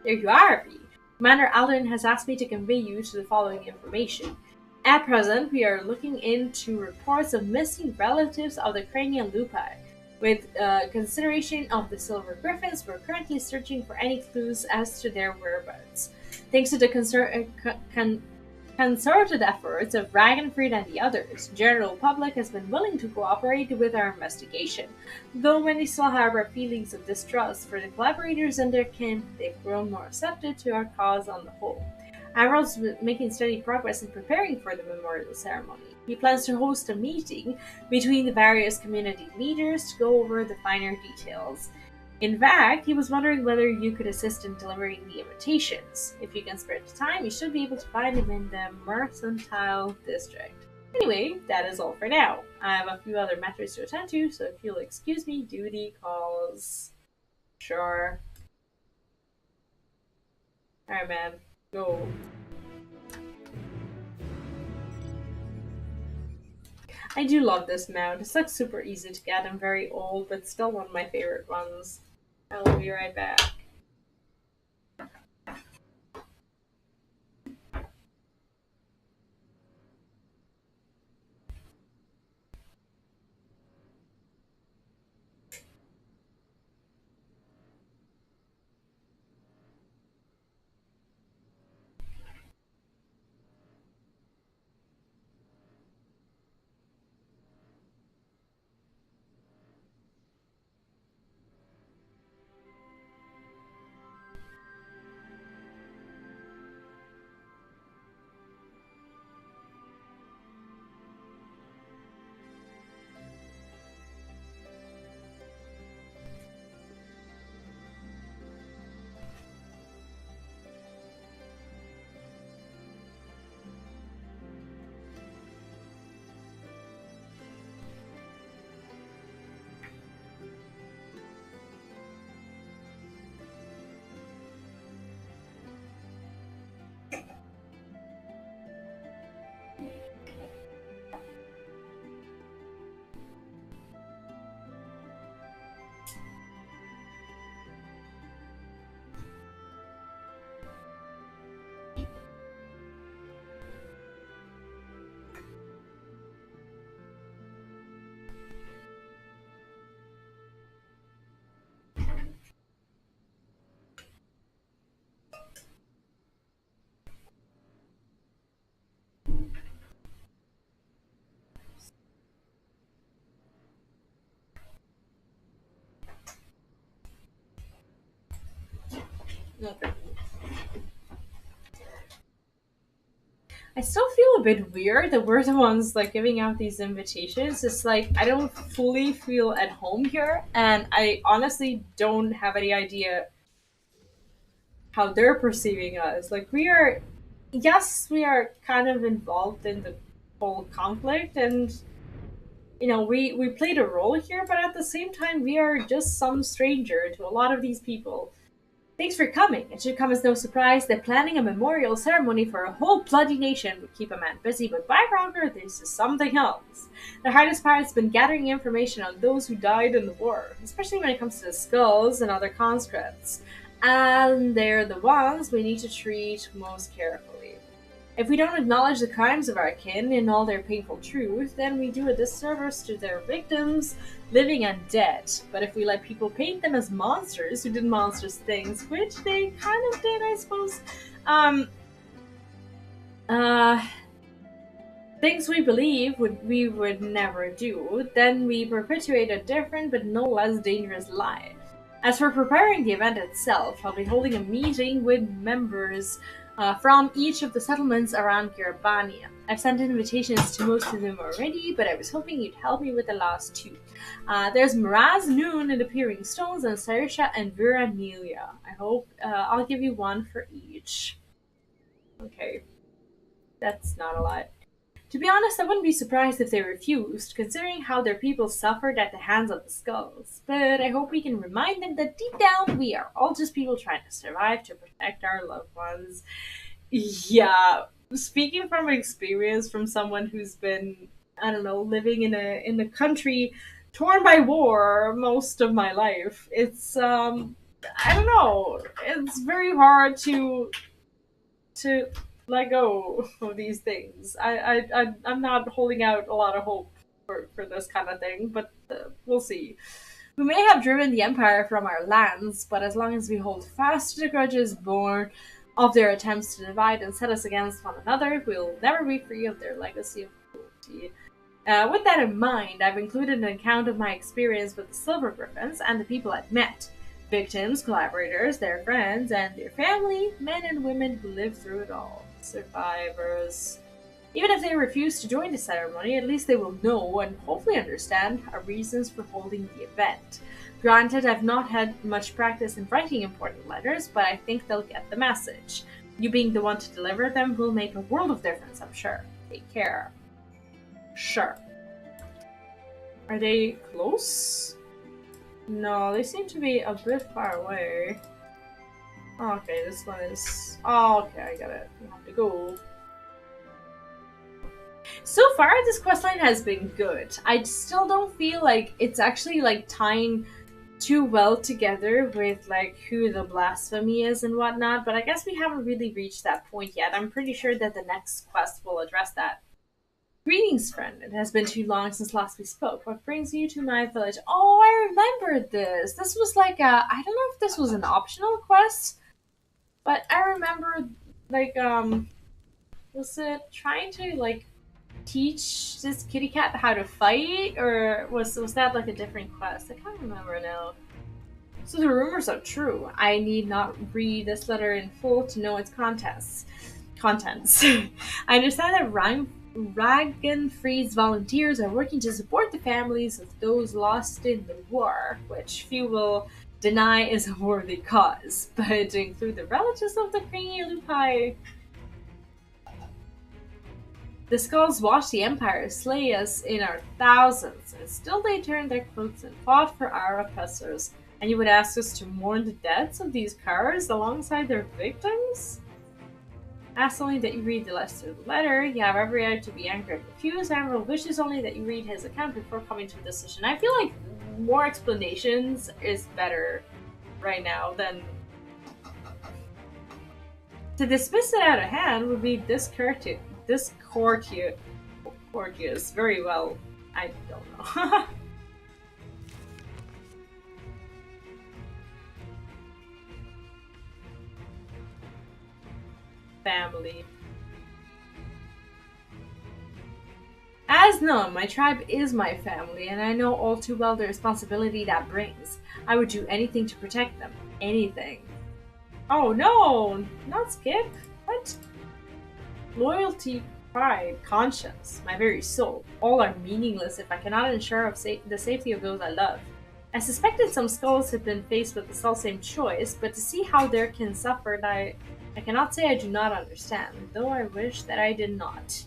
There you are, V. Commander Allen has asked me to convey you to the following information. At present, we are looking into reports of missing relatives of the cranial lupi. With consideration of the silver griffins, we're currently searching for any clues as to their whereabouts. Thanks to the concerted efforts of Ragenfried and the others, general public has been willing to cooperate with our investigation. Though many still harbor feelings of distrust for the collaborators and their kin, they've grown more receptive to our cause on the whole. Admiral's making steady progress in preparing for the memorial ceremony. He plans to host a meeting between the various community leaders to go over the finer details. In fact, he was wondering whether you could assist in delivering the invitations. If you can spare the time, you should be able to find him in the Mercantile District. Anyway, that is all for now. I have a few other matters to attend to, so if you'll excuse me, duty calls. Sure. Alright, man. Go. I do love this mount. It's like super easy to get and very old, but still one of my favorite ones. I will be right back. Okay. I still feel a bit weird that we're the ones like giving out these invitations. It's like I don't fully feel at home here, and I honestly don't have any idea how they're perceiving us. Like we are, yes, we are kind of involved in the whole conflict, and we played a role here, but at the same time, we are just some stranger to a lot of these people. Thanks for coming. It should come as no surprise that planning a memorial ceremony for a whole bloody nation would keep a man busy, but by Roger, this is something else. The hardest part has been gathering information on those who died in the war, especially when it comes to the skulls and other conscripts. And they're the ones we need to treat most carefully. If we don't acknowledge the crimes of our kin in all their painful truth, then we do a disservice to their victims, living and dead. But if we let people paint them as monsters who did monstrous things, which they kind of did, I suppose, things we believe we would never do, then we perpetuate a different but no less dangerous lie. As for preparing the event itself, I'll be holding a meeting with members from each of the settlements around Garabania. I've sent invitations to most of them already, but I was hoping you'd help me with the last two. There's Miraz Noon in the Peering Stones, and Sarisha and Vera Nelia. I hope I'll give you one for each. Okay. That's not a lot. To be honest, I wouldn't be surprised if they refused, considering how their people suffered at the hands of the skulls. But I hope we can remind them that deep down, we are all just people trying to survive to protect our loved ones. Yeah, speaking from experience from someone who's been, I don't know, living in a country torn by war most of my life, it's I don't know, it's very hard to let go of these things. I'm not holding out a lot of hope for this kind of thing, but we'll see. We may have driven the Empire from our lands, but as long as we hold fast to the grudges born of their attempts to divide and set us against one another, we'll never be free of their legacy of cruelty. With that in mind, I've included an account of my experience with the Silver Griffins and the people I've met. Victims, collaborators, their friends, and their family, men and women who lived through it all. Survivors. Even if they refuse to join the ceremony, at least they will know and hopefully understand our reasons for holding the event. Granted, I've not had much practice in writing important letters, but I think they'll get the message. You being the one to deliver them will make a world of difference, I'm sure. Take care. Sure. Are they close? No, they seem to be a bit far away. Okay, this one is... Oh, okay, I got it. You have to go. So far, this questline has been good. I still don't feel like it's actually, like, tying too well together with, like, who the Blasphemy is and whatnot, but I guess we haven't really reached that point yet. I'm pretty sure that the next quest will address that. Greetings, friend. It has been too long since last we spoke. What brings you to my village? Oh, I remembered this. This was like a... I don't know if this was an optional quest, but I remember, like, was it trying to, like, teach this kitty cat how to fight? Or was that, like, a different quest? I can't remember now. So the rumors are true. I need not read this letter in full to know its contents. I understand that Ragenfried's volunteers are working to support the families of those lost in the war, which few will deny is a worthy cause, but to include the relatives of the Lupai. The skulls watched the Empire slay us in our thousands, and still they turned their cloaks and fought for our oppressors. And you would ask us to mourn the deaths of these curs alongside their victims? Ask only that you read the rest of the letter. You have every right to be angry and confused. Admiral wishes only that you read his account before coming to a decision. I feel like more explanations is better right now than... To dismiss it out of hand would be discourteous. Very well. I don't know. Family. As known, my tribe is my family, and I know all too well the responsibility that brings. I would do anything to protect them. Anything. Oh no! Not Skip? What? Loyalty, pride, conscience, my very soul, all are meaningless if I cannot ensure the safety of those I love. I suspected some skulls had been faced with the selfsame choice, but to see how their kin suffered, I cannot say I do not understand, though I wish that I did not.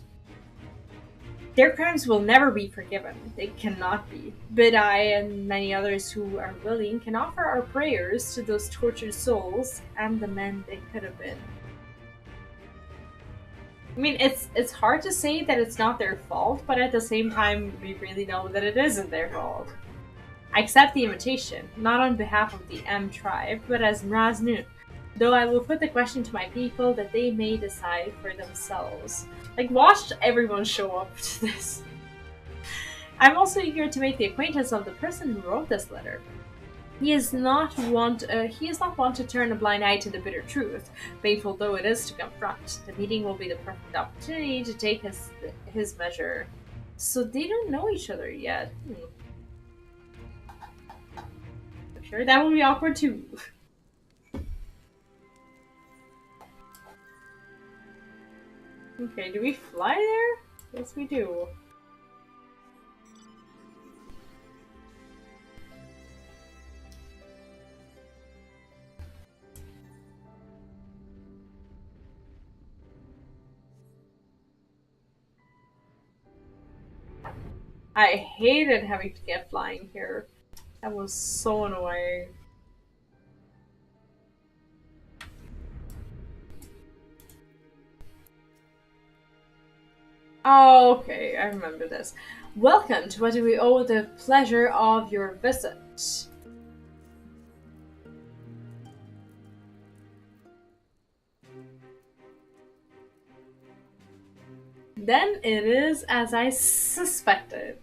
Their crimes will never be forgiven. They cannot be. But I and many others who are willing can offer our prayers to those tortured souls and the men they could have been. I mean, it's hard to say that it's not their fault, but at the same time, we really know that it isn't their fault. I accept the invitation, not on behalf of the M tribe, but as Mraznun, though I will put the question to my people that they may decide for themselves. Like, watch everyone show up to this. I'm also eager to make the acquaintance of the person who wrote this letter. He is not one to turn a blind eye to the bitter truth, painful though it is to confront. The meeting will be the perfect opportunity to take his measure. So they don't know each other yet. I'm sure that will be awkward too. Okay, do we fly there? Yes, we do. I hated having to get flying here. That was so annoying. Oh, okay, I remember this. Welcome to what do we owe the pleasure of your visit. Then it is as I suspected.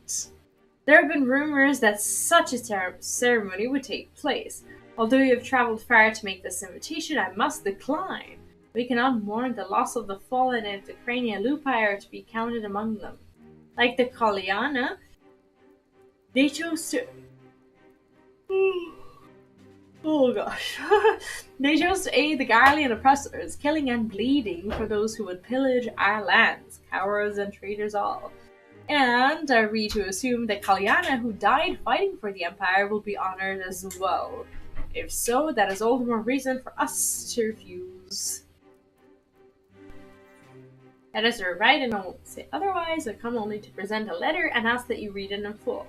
There have been rumors that such a ceremony would take place. Although you have traveled far to make this invitation, I must decline. We cannot mourn the loss of the fallen if the Crania Lupi are to be counted among them. Like the Kalyana, they chose to... Oh gosh. They chose to aid the Garlean oppressors, killing and bleeding for those who would pillage our lands, cowards and traitors all. And are we to assume that Kalyana, who died fighting for the Empire, will be honored as well? If so, that is all the more reason for us to refuse. That is your right, and I won't say otherwise. I come only to present a letter and ask that you read it in full.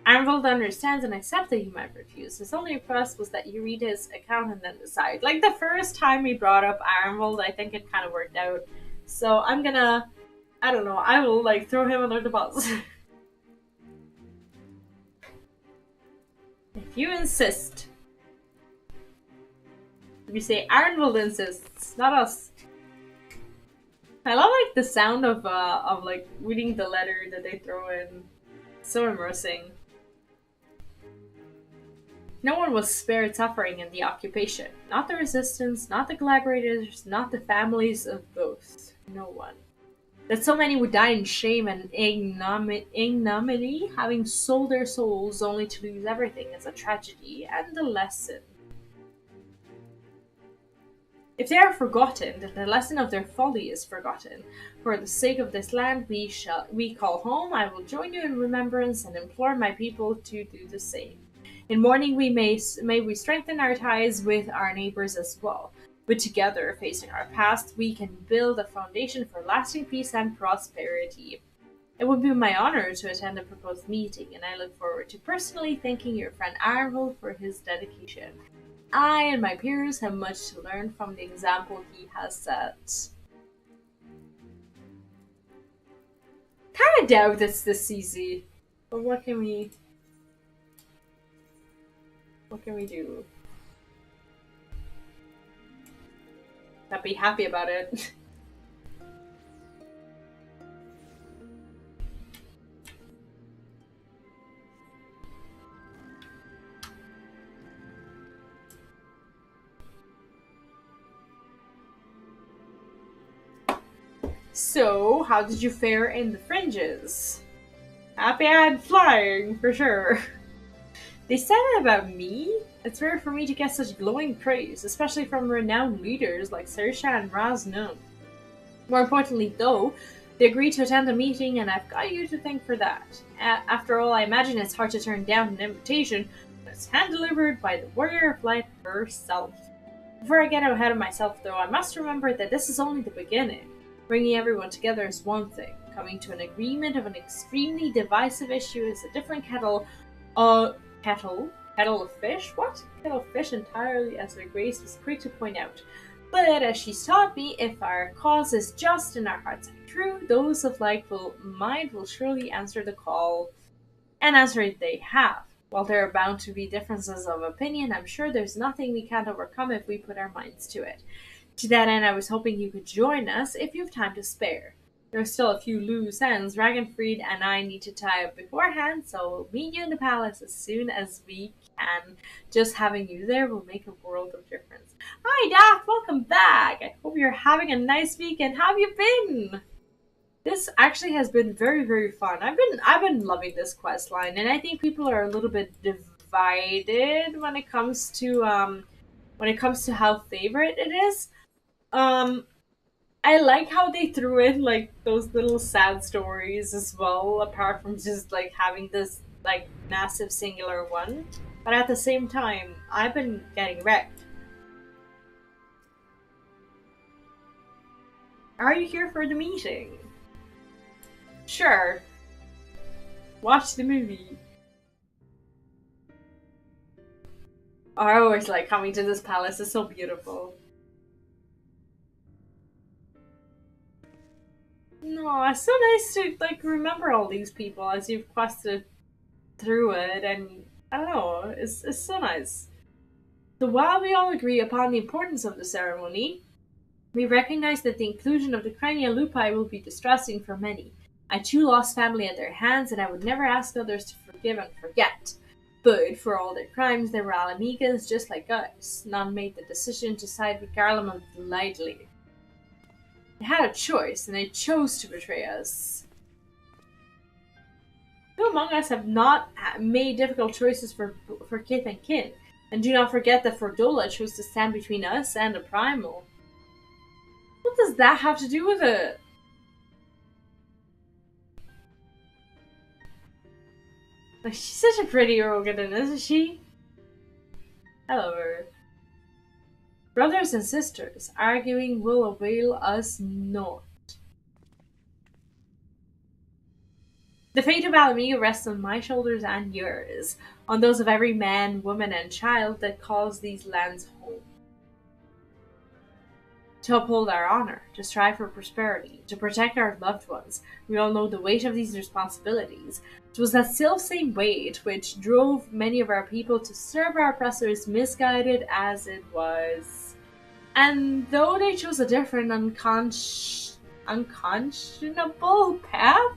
Arnvold understands and accepts that you might refuse. His only request was that you read his account and then decide. Like, the first time we brought up Arnvold, I think it kind of worked out. So I'm gonna... I don't know, I will, like, throw him under the bus. If you insist. We say Arnvold insists, not us. I love, like, the sound of like, reading the letter that they throw in. So immersing. No one was spared suffering in the occupation. Not the resistance, not the collaborators, not the families of both. No one. That so many would die in shame and ignominy, having sold their souls only to lose everything, is a tragedy and a lesson. If they are forgotten, then the lesson of their folly is forgotten. For the sake of this land we call home, I will join you in remembrance and implore my people to do the same. In mourning may we strengthen our ties with our neighbors as well. But together, facing our past, we can build a foundation for lasting peace and prosperity. It would be my honor to attend the proposed meeting, and I look forward to personally thanking your friend Arnvold for his dedication. I and my peers have much to learn from the example he has set. Kinda doubt it's this easy, but what can we do? Not be happy about it. So, how did you fare in the fringes? Happy I had flying, for sure. They said it about me? It's rare for me to get such glowing praise, especially from renowned leaders like Saoirse and Raznun. More importantly, though, they agreed to attend a meeting, and I've got you to thank for that. After all, I imagine it's hard to turn down an invitation that's hand-delivered by the warrior of light herself. Before I get ahead of myself, though, I must remember that this is only the beginning. Bringing everyone together is one thing. Coming to an agreement of an extremely divisive issue is a different kettle of fish? What? Kettle of fish entirely, as her grace was quick to point out. But as she's taught me, if our cause is just and our hearts are true, those of likeful mind will surely answer the call, and answer it they have. While there are bound to be differences of opinion, I'm sure there's nothing we can't overcome if we put our minds to it. To that end, I was hoping you could join us if you have time to spare. There are still a few loose ends Ragenfried and I need to tie up beforehand, so we'll meet you in the palace as soon as we can. Just having you there will make a world of difference. Hi, Daft! Welcome back! I hope you're having a nice weekend. How have you been? This actually has been very, very fun. I've been loving this quest line, and I think people are a little bit divided when it comes to how favorite it is. I like how they threw in like those little sad stories as well, apart from just like having this like massive singular one. But at the same time, I've been getting wrecked. Are you here for the meeting? Sure. Watch the movie. I always like coming to this palace. It's so beautiful. No, it's so nice to like remember all these people as you've quested through it, and I don't know, it's so nice. So while we all agree upon the importance of the ceremony, we recognize that the inclusion of the crania lupi will be distressing for many. I too lost family at their hands, and I would never ask others to forgive and forget. But for all their crimes, they were Alamegans just like us. None made the decision to side with Garlemald lightly. They had a choice, and they chose to betray us. Who among us have not made difficult choices for kith and kin? And do not forget that Fordola chose to stand between us and the primal. What does that have to do with it? Like, she's such a pretty Rogadin, isn't she? Hello. Brothers and sisters, arguing will avail us naught. The fate of Alamega rests on my shoulders and yours, on those of every man, woman, and child that calls these lands home. To uphold our honor, to strive for prosperity, to protect our loved ones, we all know the weight of these responsibilities. It was that self-same weight which drove many of our people to serve our oppressors, misguided as it was. And though they chose a different unconscionable path,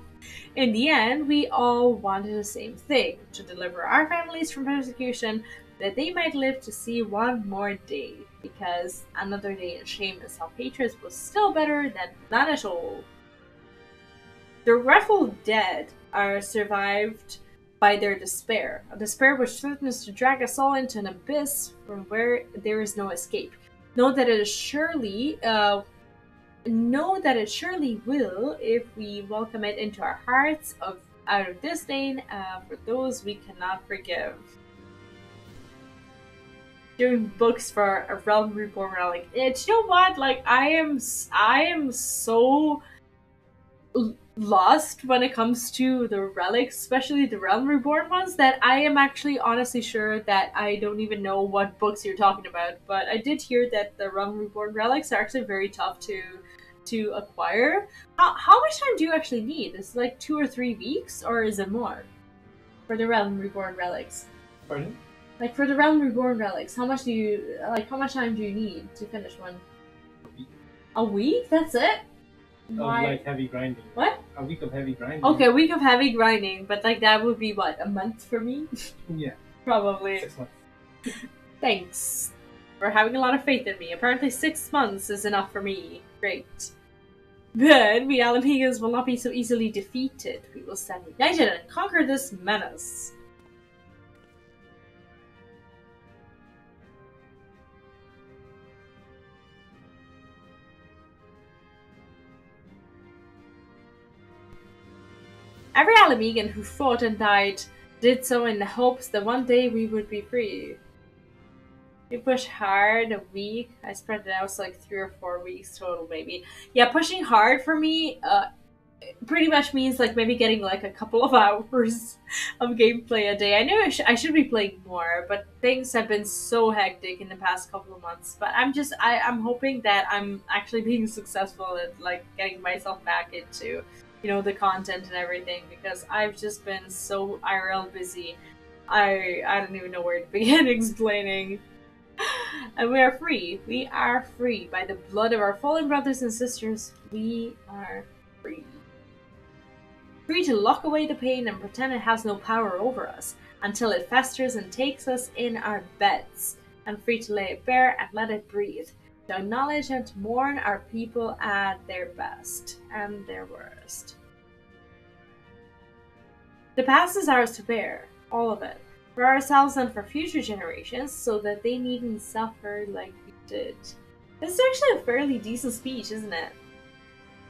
in the end, we all wanted the same thing, to deliver our families from persecution, that they might live to see one more day, because another day in shame and self-hatred was still better than none at all. The regretful dead are survived by their despair, a despair which threatens to drag us all into an abyss from where there is no escape. Know that it surely will if we welcome it into our hearts out of disdain for those we cannot forgive. Doing books for a Realm Reborn relic. You know what? Like, I am so lost when it comes to the relics, especially the Realm Reborn ones, that I am actually honestly sure that I don't even know what books you're talking about. But I did hear that the Realm Reborn relics are actually very tough to acquire. How much time do you actually need? Is it like 2 or 3 weeks, or is it more for the Realm Reborn relics? Pardon? Like, for the Realm Reborn relics, how much time do you need to finish one? A week. A week? That's it? Of like heavy grinding. What? A week of heavy grinding. Okay, a week of heavy grinding, but like that would be what, a month for me? Yeah. Probably. 6 months. Thanks for having a lot of faith in me. Apparently 6 months is enough for me. Great. But we Alamegas will not be so easily defeated. We will stand united and conquer this menace. Every Alamegan who fought and died did so in the hopes that one day we would be free. We pushed hard a week. I spread it out so like 3 or 4 weeks total, maybe. Yeah, pushing hard for me pretty much means like maybe getting like a couple of hours of gameplay a day. I know I should be playing more, but things have been so hectic in the past couple of months. But I'm hoping that I'm actually being successful at like getting myself back into, you know, the content and everything, because I've just been so IRL busy. I don't even know where to begin explaining. And we are free. We are free by the blood of our fallen brothers and sisters. We are free. Free to lock away the pain and pretend it has no power over us, until it festers and takes us in our beds, and free to lay it bare and let it breathe, to acknowledge and to mourn our people at their best and their worst. The past is ours to bear, all of it, for ourselves and for future generations, so that they needn't suffer like we did. This is actually a fairly decent speech, isn't it?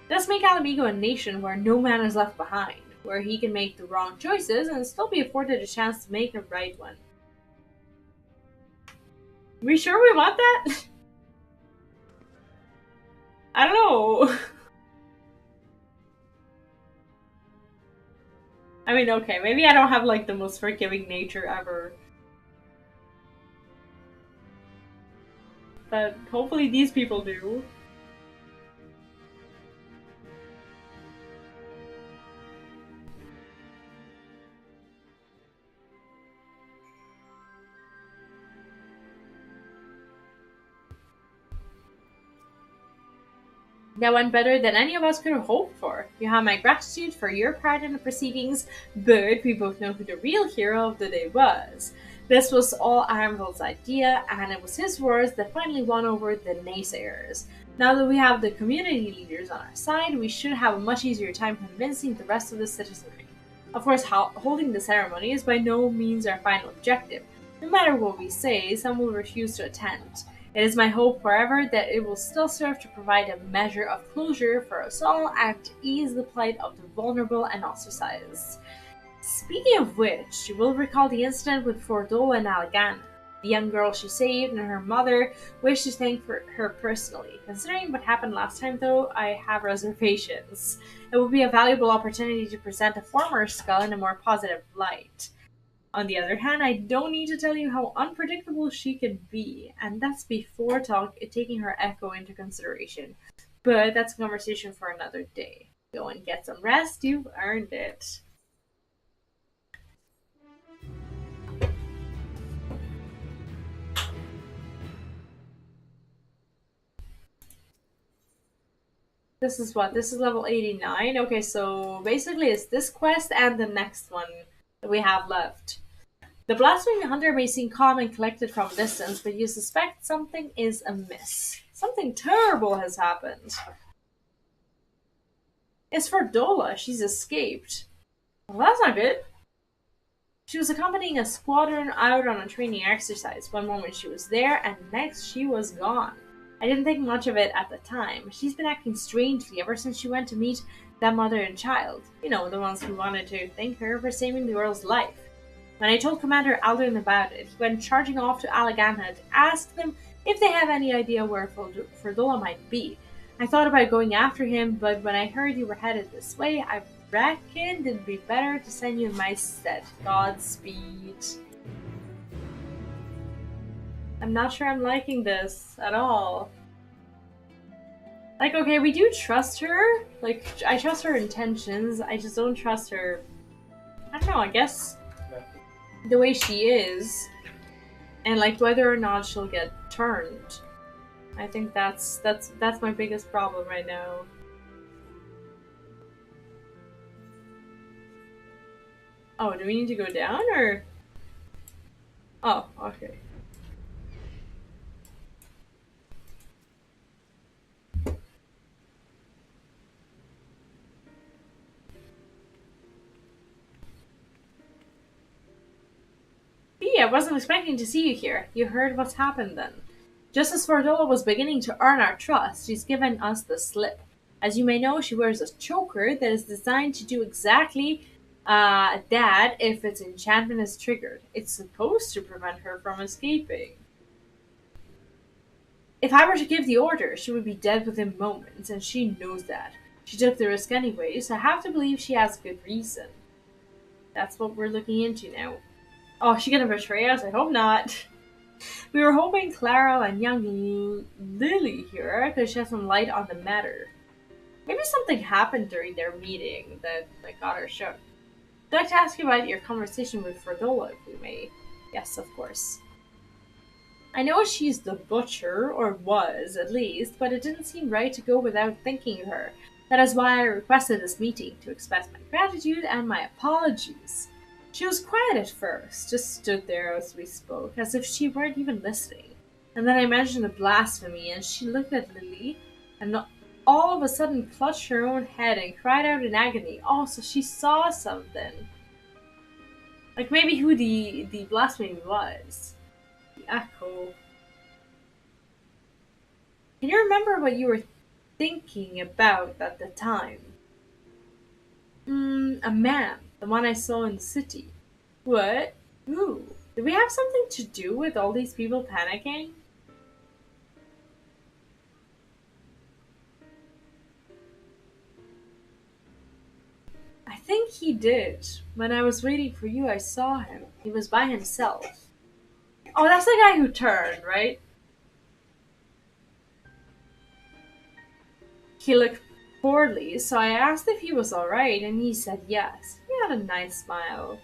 Let's make Alamigo a nation where no man is left behind, where he can make the wrong choices and still be afforded a chance to make a right one. We sure we want that? I don't know. I mean, okay, maybe I don't have like the most forgiving nature ever. But hopefully these people do. That went better than any of us could have hoped for. You have my gratitude for your part in the proceedings, but we both know who the real hero of the day was. This was all Armville's idea, and it was his words that finally won over the naysayers. Now that we have the community leaders on our side, we should have a much easier time convincing the rest of the citizenry. Of course, holding the ceremony is by no means our final objective. No matter what we say, some will refuse to attend. It is my hope, however, that it will still serve to provide a measure of closure for us all and to ease the plight of the vulnerable and ostracized. Speaking of which, you will recall the incident with Fordola and Allegan. The young girl she saved and her mother wished to thank her personally. Considering what happened last time, though, I have reservations. It will be a valuable opportunity to present a former skull in a more positive light. On the other hand, I don't need to tell you how unpredictable she can be, and that's before taking her echo into consideration. But that's a conversation for another day. Go and get some rest, you've earned it. This is what? This is level 89? Okay, so basically it's this quest and the next one that we have left. The Blasphemy Hunter may seem calm and collected from a distance, but you suspect something is amiss. Something terrible has happened. It's for Dola. She's escaped. Well, that's not good. She was accompanying a squadron out on a training exercise. One moment she was there, and next she was gone. I didn't think much of it at the time. She's been acting strangely ever since she went to meet that mother and child. You know, the ones who wanted to thank her for saving the girl's life. When I told Commander Aldrin about it, he went charging off to Alleganha to ask them if they have any idea where Ferdola might be. I thought about going after him, but when I heard you were headed this way, I reckoned it'd be better to send you in my stead. Godspeed. I'm not sure I'm liking this at all. Like, okay, we do trust her. Like, I trust her intentions. I just don't trust her. I don't know, I guess the way she is, and like whether or not she'll get turned. I think that's my biggest problem right now. Oh, do we need to go down or? Oh, okay. I wasn't expecting to see you here. You heard what's happened then. Just as Fordola was beginning to earn our trust, she's given us the slip. As you may know, she wears a choker that is designed to do exactly that if its enchantment is triggered. It's supposed to prevent her from escaping. If I were to give the order, she would be dead within moments, and she knows that. She took the risk anyway, so I have to believe she has good reason. That's what we're looking into now. Oh, is she gonna betray us? I hope not. We were hoping Clara and young Lily here could shed some light on the matter. Maybe something happened during their meeting that got her shook. I'd like to ask you about your conversation with Fredola, if we may. Yes, of course. I know she's the butcher, or was at least, but it didn't seem right to go without thanking her. That is why I requested this meeting, to express my gratitude and my apologies. She was quiet at first, just stood there as we spoke, as if she weren't even listening. And then I mentioned the blasphemy, and she looked at Lily, and all of a sudden clutched her own head and cried out in agony. Oh, so she saw something. Like maybe who the blasphemy was. The echo. Can you remember what you were thinking about at the time? A man. The one I saw in the city. What? Who? Did we have something to do with all these people panicking? I think he did. When I was waiting for you, I saw him. He was by himself. Oh, that's the guy who turned, right? He looked poorly, so I asked if he was alright, and he said yes. He had a nice smile.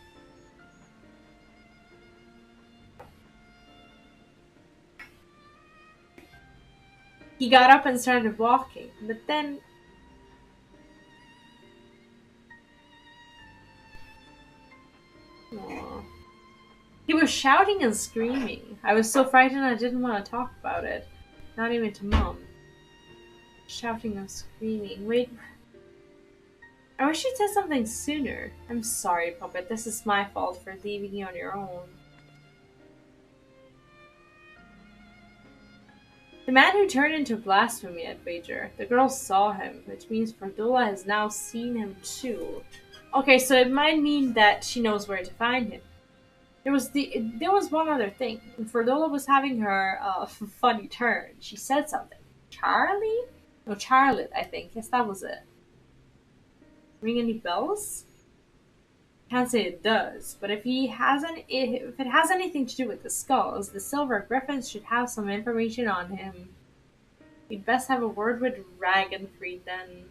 He got up and started walking, but then... Aww. He was shouting and screaming. I was so frightened I didn't want to talk about it. Not even to Mom. Shouting and screaming. Wait. I wish you'd said something sooner. I'm sorry, Puppet. This is my fault for leaving you on your own. The man who turned into blasphemy at Wager. The girl saw him, which means Fredola has now seen him too. Okay, so it might mean that she knows where to find him. There was one other thing. When Fredola was having her funny turn, she said something. Charlie? No, Charlotte, I think. Yes, that was it. Ring any bells? Can't say it does, but if it has anything to do with the skulls, the silver griffins should have some information on him. We'd best have a word with Ragenfried then.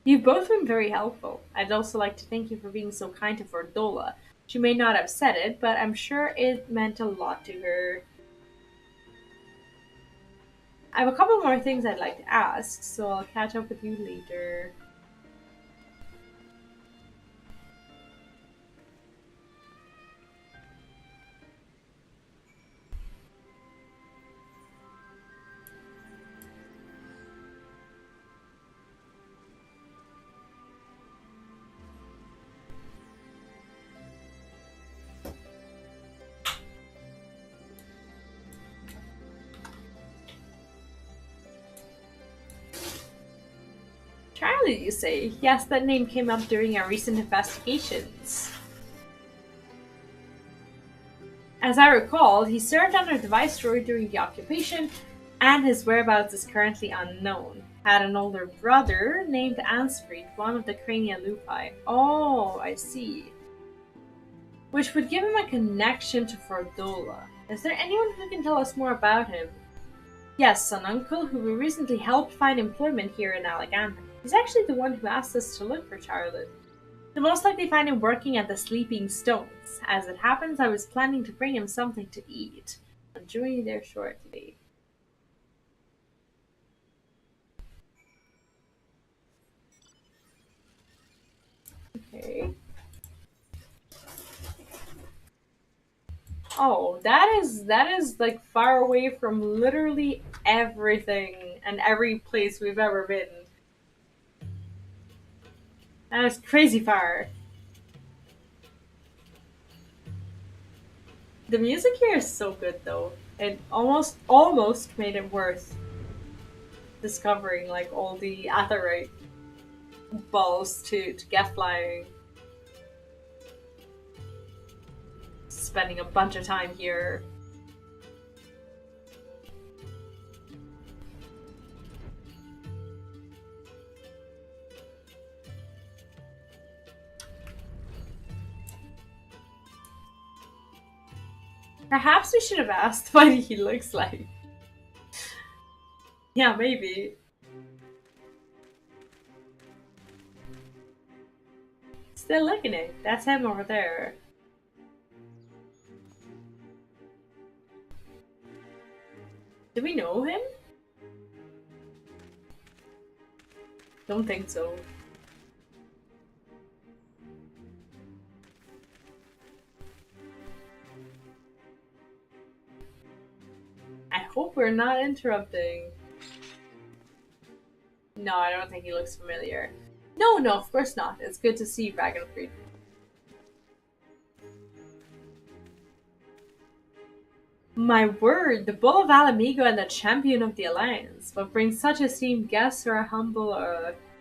You've both been very helpful. I'd also like to thank you for being so kind to Fredola. She may not have said it, but I'm sure it meant a lot to her. I have a couple more things I'd like to ask, so I'll catch up with you later. Charlie, you say? Yes, that name came up during our recent investigations. As I recall, he served under the Viceroy during the occupation, and his whereabouts is currently unknown. Had an older brother named Ansfried, one of the Crania Lupi. Oh, I see. Which would give him a connection to Fredola. Is there anyone who can tell us more about him? Yes, an uncle who we recently helped find employment here in Allegheny. He's actually the one who asked us to look for Charlotte. You'll most likely find him working at the Sleeping Stones. As it happens, I was planning to bring him something to eat. I'll join you there shortly. Okay. Oh, that is like far away from literally everything and every place we've ever been. That is crazy far. The music here is so good though. It almost made it worth discovering like all the Aetheryte balls to get flying. Spending a bunch of time here. Perhaps we should have asked what he looks like. Yeah, maybe. Still looking at it. That's him over there. Do we know him? Don't think so. I hope we're not interrupting. No, I don't think he looks familiar. No, of course not. It's good to see Dragonfried. My word, the Bull of Alamigo and the Champion of the Alliance. What brings such esteemed guests to our humble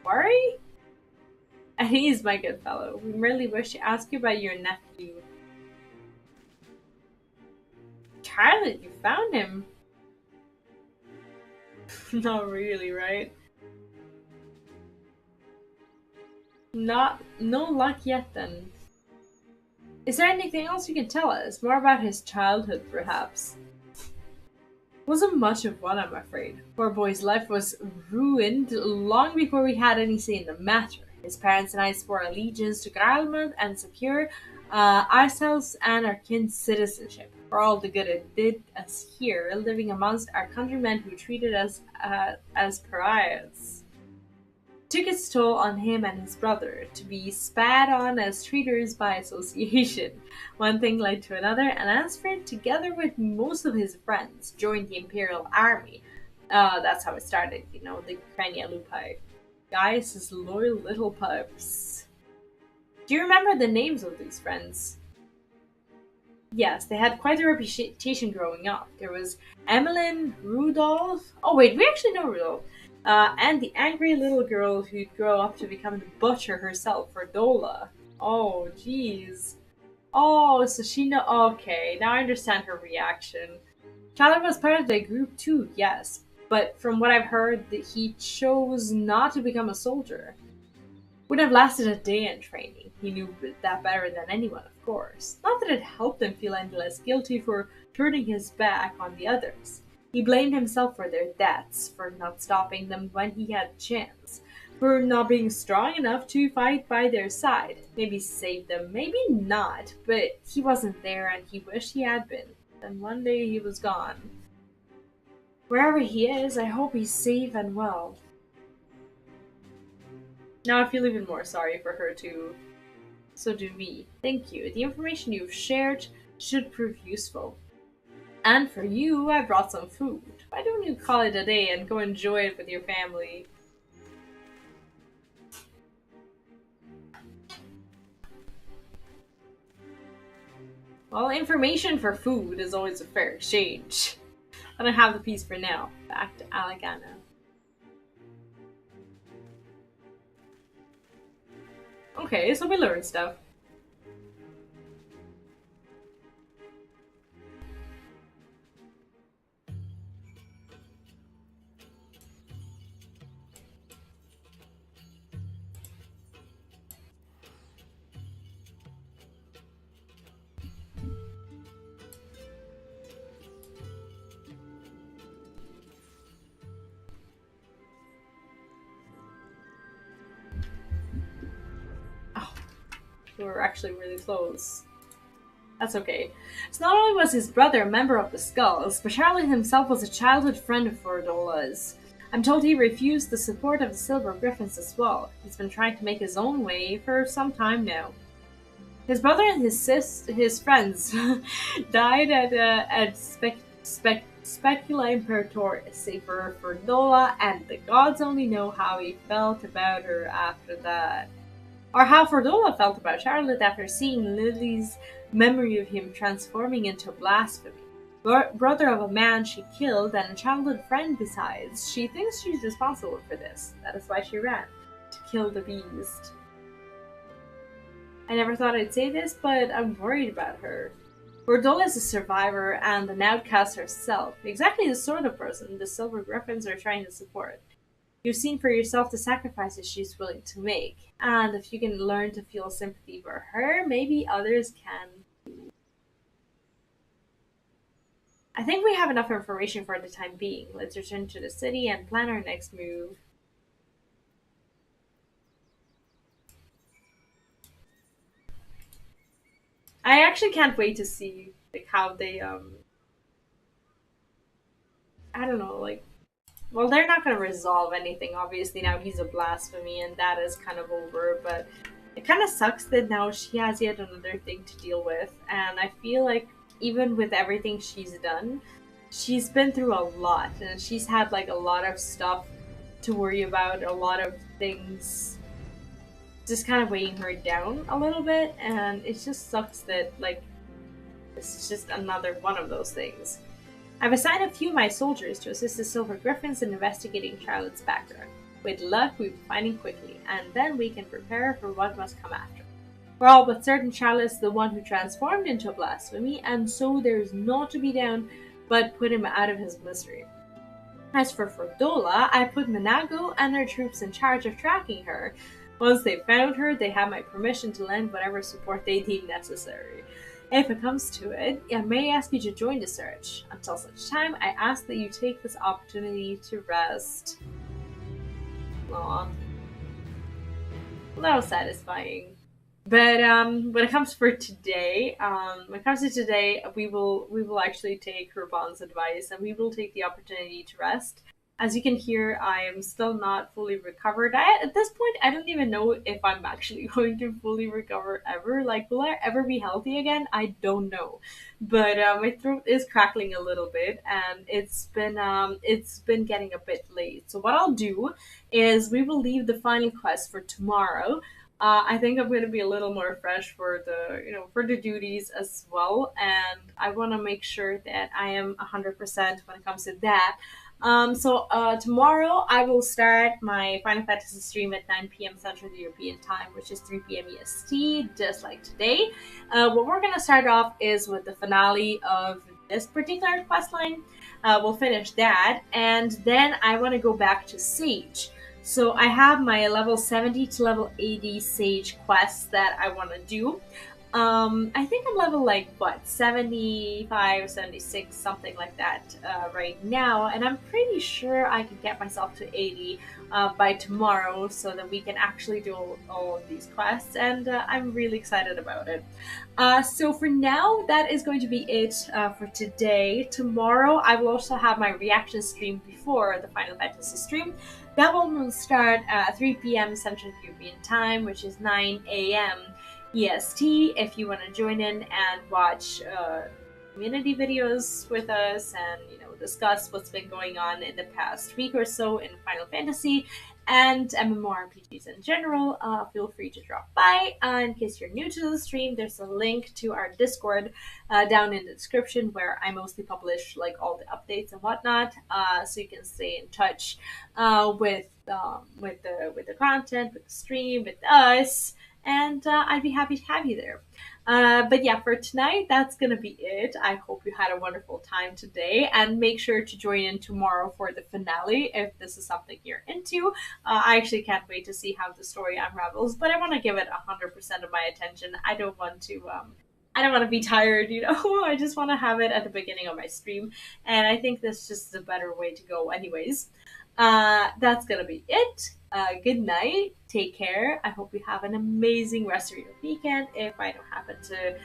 quarry? And he's my good fellow. We merely wish to ask you about your nephew. Charlotte, you found him. Not really, right? No luck yet then. Is there anything else you can tell us? More about his childhood, perhaps? Wasn't much of one, I'm afraid. Poor boy's life was ruined long before we had any say in the matter. His parents and I swore allegiance to Gralmund and secure ourselves and our kin's citizenship. For all the good it did us here, living amongst our countrymen who treated us as pariahs. Took its toll on him and his brother, to be spat on as traitors by association. One thing led to another, and Asfred, together with most of his friends, joined the Imperial Army. That's how it started, you know, the Ukrainia Lupi. Guys, his loyal little pups. Do you remember the names of these friends? Yes, they had quite a reputation growing up. There was Emmeline, Rudolph. Oh wait, we actually know Rudolph. And the angry little girl who'd grow up to become the butcher herself for Dola. Oh, jeez. Oh, so she know. Okay, now I understand her reaction. Tyler was part of the group too, yes. But from what I've heard, that he chose not to become a soldier. Would have lasted a day in training. He knew that better than anyone, of course. Not that it helped him feel any less guilty for turning his back on the others. He blamed himself for their deaths, for not stopping them when he had a chance, for not being strong enough to fight by their side. Maybe save them, maybe not, but he wasn't there and he wished he had been. Then one day he was gone. Wherever he is, I hope he's safe and well. Now I feel even more sorry for her too. So do we. Thank you. The information you've shared should prove useful. And for you, I brought some food. Why don't you call it a day and go enjoy it with your family? Well, information for food is always a fair exchange. I don't have the piece for now. Back to Alagana. Okay, so we learned stuff. We were actually really close. That's okay. So not only was his brother a member of the Skulls, but Charlie himself was a childhood friend of Fordola's. I'm told he refused the support of the Silver Griffins as well. He's been trying to make his own way for some time now. His brother and his friends died at Specula Imperatoris, save for Fordola, and the gods only know how he felt about her after that. Or how Fordola felt about Charlotte after seeing Lily's memory of him transforming into blasphemy. Brother of a man she killed and a childhood friend besides, she thinks she's responsible for this. That is why she ran, to kill the beast. I never thought I'd say this, but I'm worried about her. Fordola is a survivor and an outcast herself, exactly the sort of person the Silver Griffins are trying to support. You've seen for yourself the sacrifices she's willing to make, and if you can learn to feel sympathy for her, maybe others can. I think we have enough information for the time being. Let's return to the city and plan our next move. I actually can't wait to see like how they I don't know, like, well, they're not going to resolve anything. Obviously, now he's a blasphemy, and that is kind of over. But it kind of sucks that now she has yet another thing to deal with. And I feel like even with everything she's done, she's been through a lot, and she's had like a lot of stuff to worry about, a lot of things just kind of weighing her down a little bit. And it just sucks that like it's just another one of those things. I've assigned a few of my soldiers to assist the Silver Griffins in investigating Charlotte's background. With luck, we'll be finding quickly, and then we can prepare for what must come after. We're all but certain Charlotte's the one who transformed into a blasphemy, and so there's naught to be done but put him out of his misery. As for Fordola, I put Manago and their troops in charge of tracking her. Once they found her, they have my permission to lend whatever support they deem necessary. If it comes to it, I may ask you to join the search. Until such time, I ask that you take this opportunity to rest. Aw. Well, that was satisfying. But when it comes for today, we will actually take Raban's advice and we will take the opportunity to rest. As you can hear, I am still not fully recovered. At this point, I don't even know if I'm actually going to fully recover ever. Like, will I ever be healthy again? I don't know. But my throat is crackling a little bit, and it's been getting a bit late. So what I'll do is we will leave the final quest for tomorrow. I think I'm going to be a little more fresh for the for the duties as well, and I want to make sure that I am 100% when it comes to that. Tomorrow I will start my Final Fantasy stream at 9 p.m. Central European Time, which is 3 p.m. EST, just like today. What we're gonna start off is with the finale of this particular quest line. We'll finish that, and then I want to go back to Sage. So I have my level 70 to level 80 Sage quests that I want to do. I think I'm level like what 75, 76, something like that right now, and I'm pretty sure I can get myself to 80 by tomorrow, so that we can actually do all of these quests, and I'm really excited about it. So for now, that is going to be it for today. Tomorrow, I will also have my reaction stream before the Final Fantasy stream. That one will start at 3 p.m. Central European Time, which is 9 a.m. EST. If you want to join in and watch community videos with us and discuss what's been going on in the past week or so in Final Fantasy and MMORPGs in general, feel free to drop by. In case you're new to the stream, there's a link to our Discord down in the description, where I mostly publish like all the updates and whatnot, so you can stay in touch with the content, with the stream, with us. And I'd be happy to have you there. But yeah, for tonight, that's going to be it. I hope you had a wonderful time today, and make sure to join in tomorrow for the finale if this is something you're into. I actually can't wait to see how the story unravels, but I want to give it 100% of my attention. I don't want to be tired, I just want to have it at the beginning of my stream, and I think this is just a better way to go anyways. That's gonna be it. Good night. Take care. I hope you have an amazing rest of your weekend. If I don't happen to,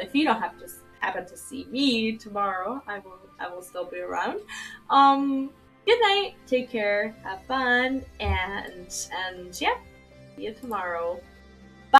if you don't have to happen to see me tomorrow, I will still be around. Good night. Take care. Have fun, and yeah, see you tomorrow.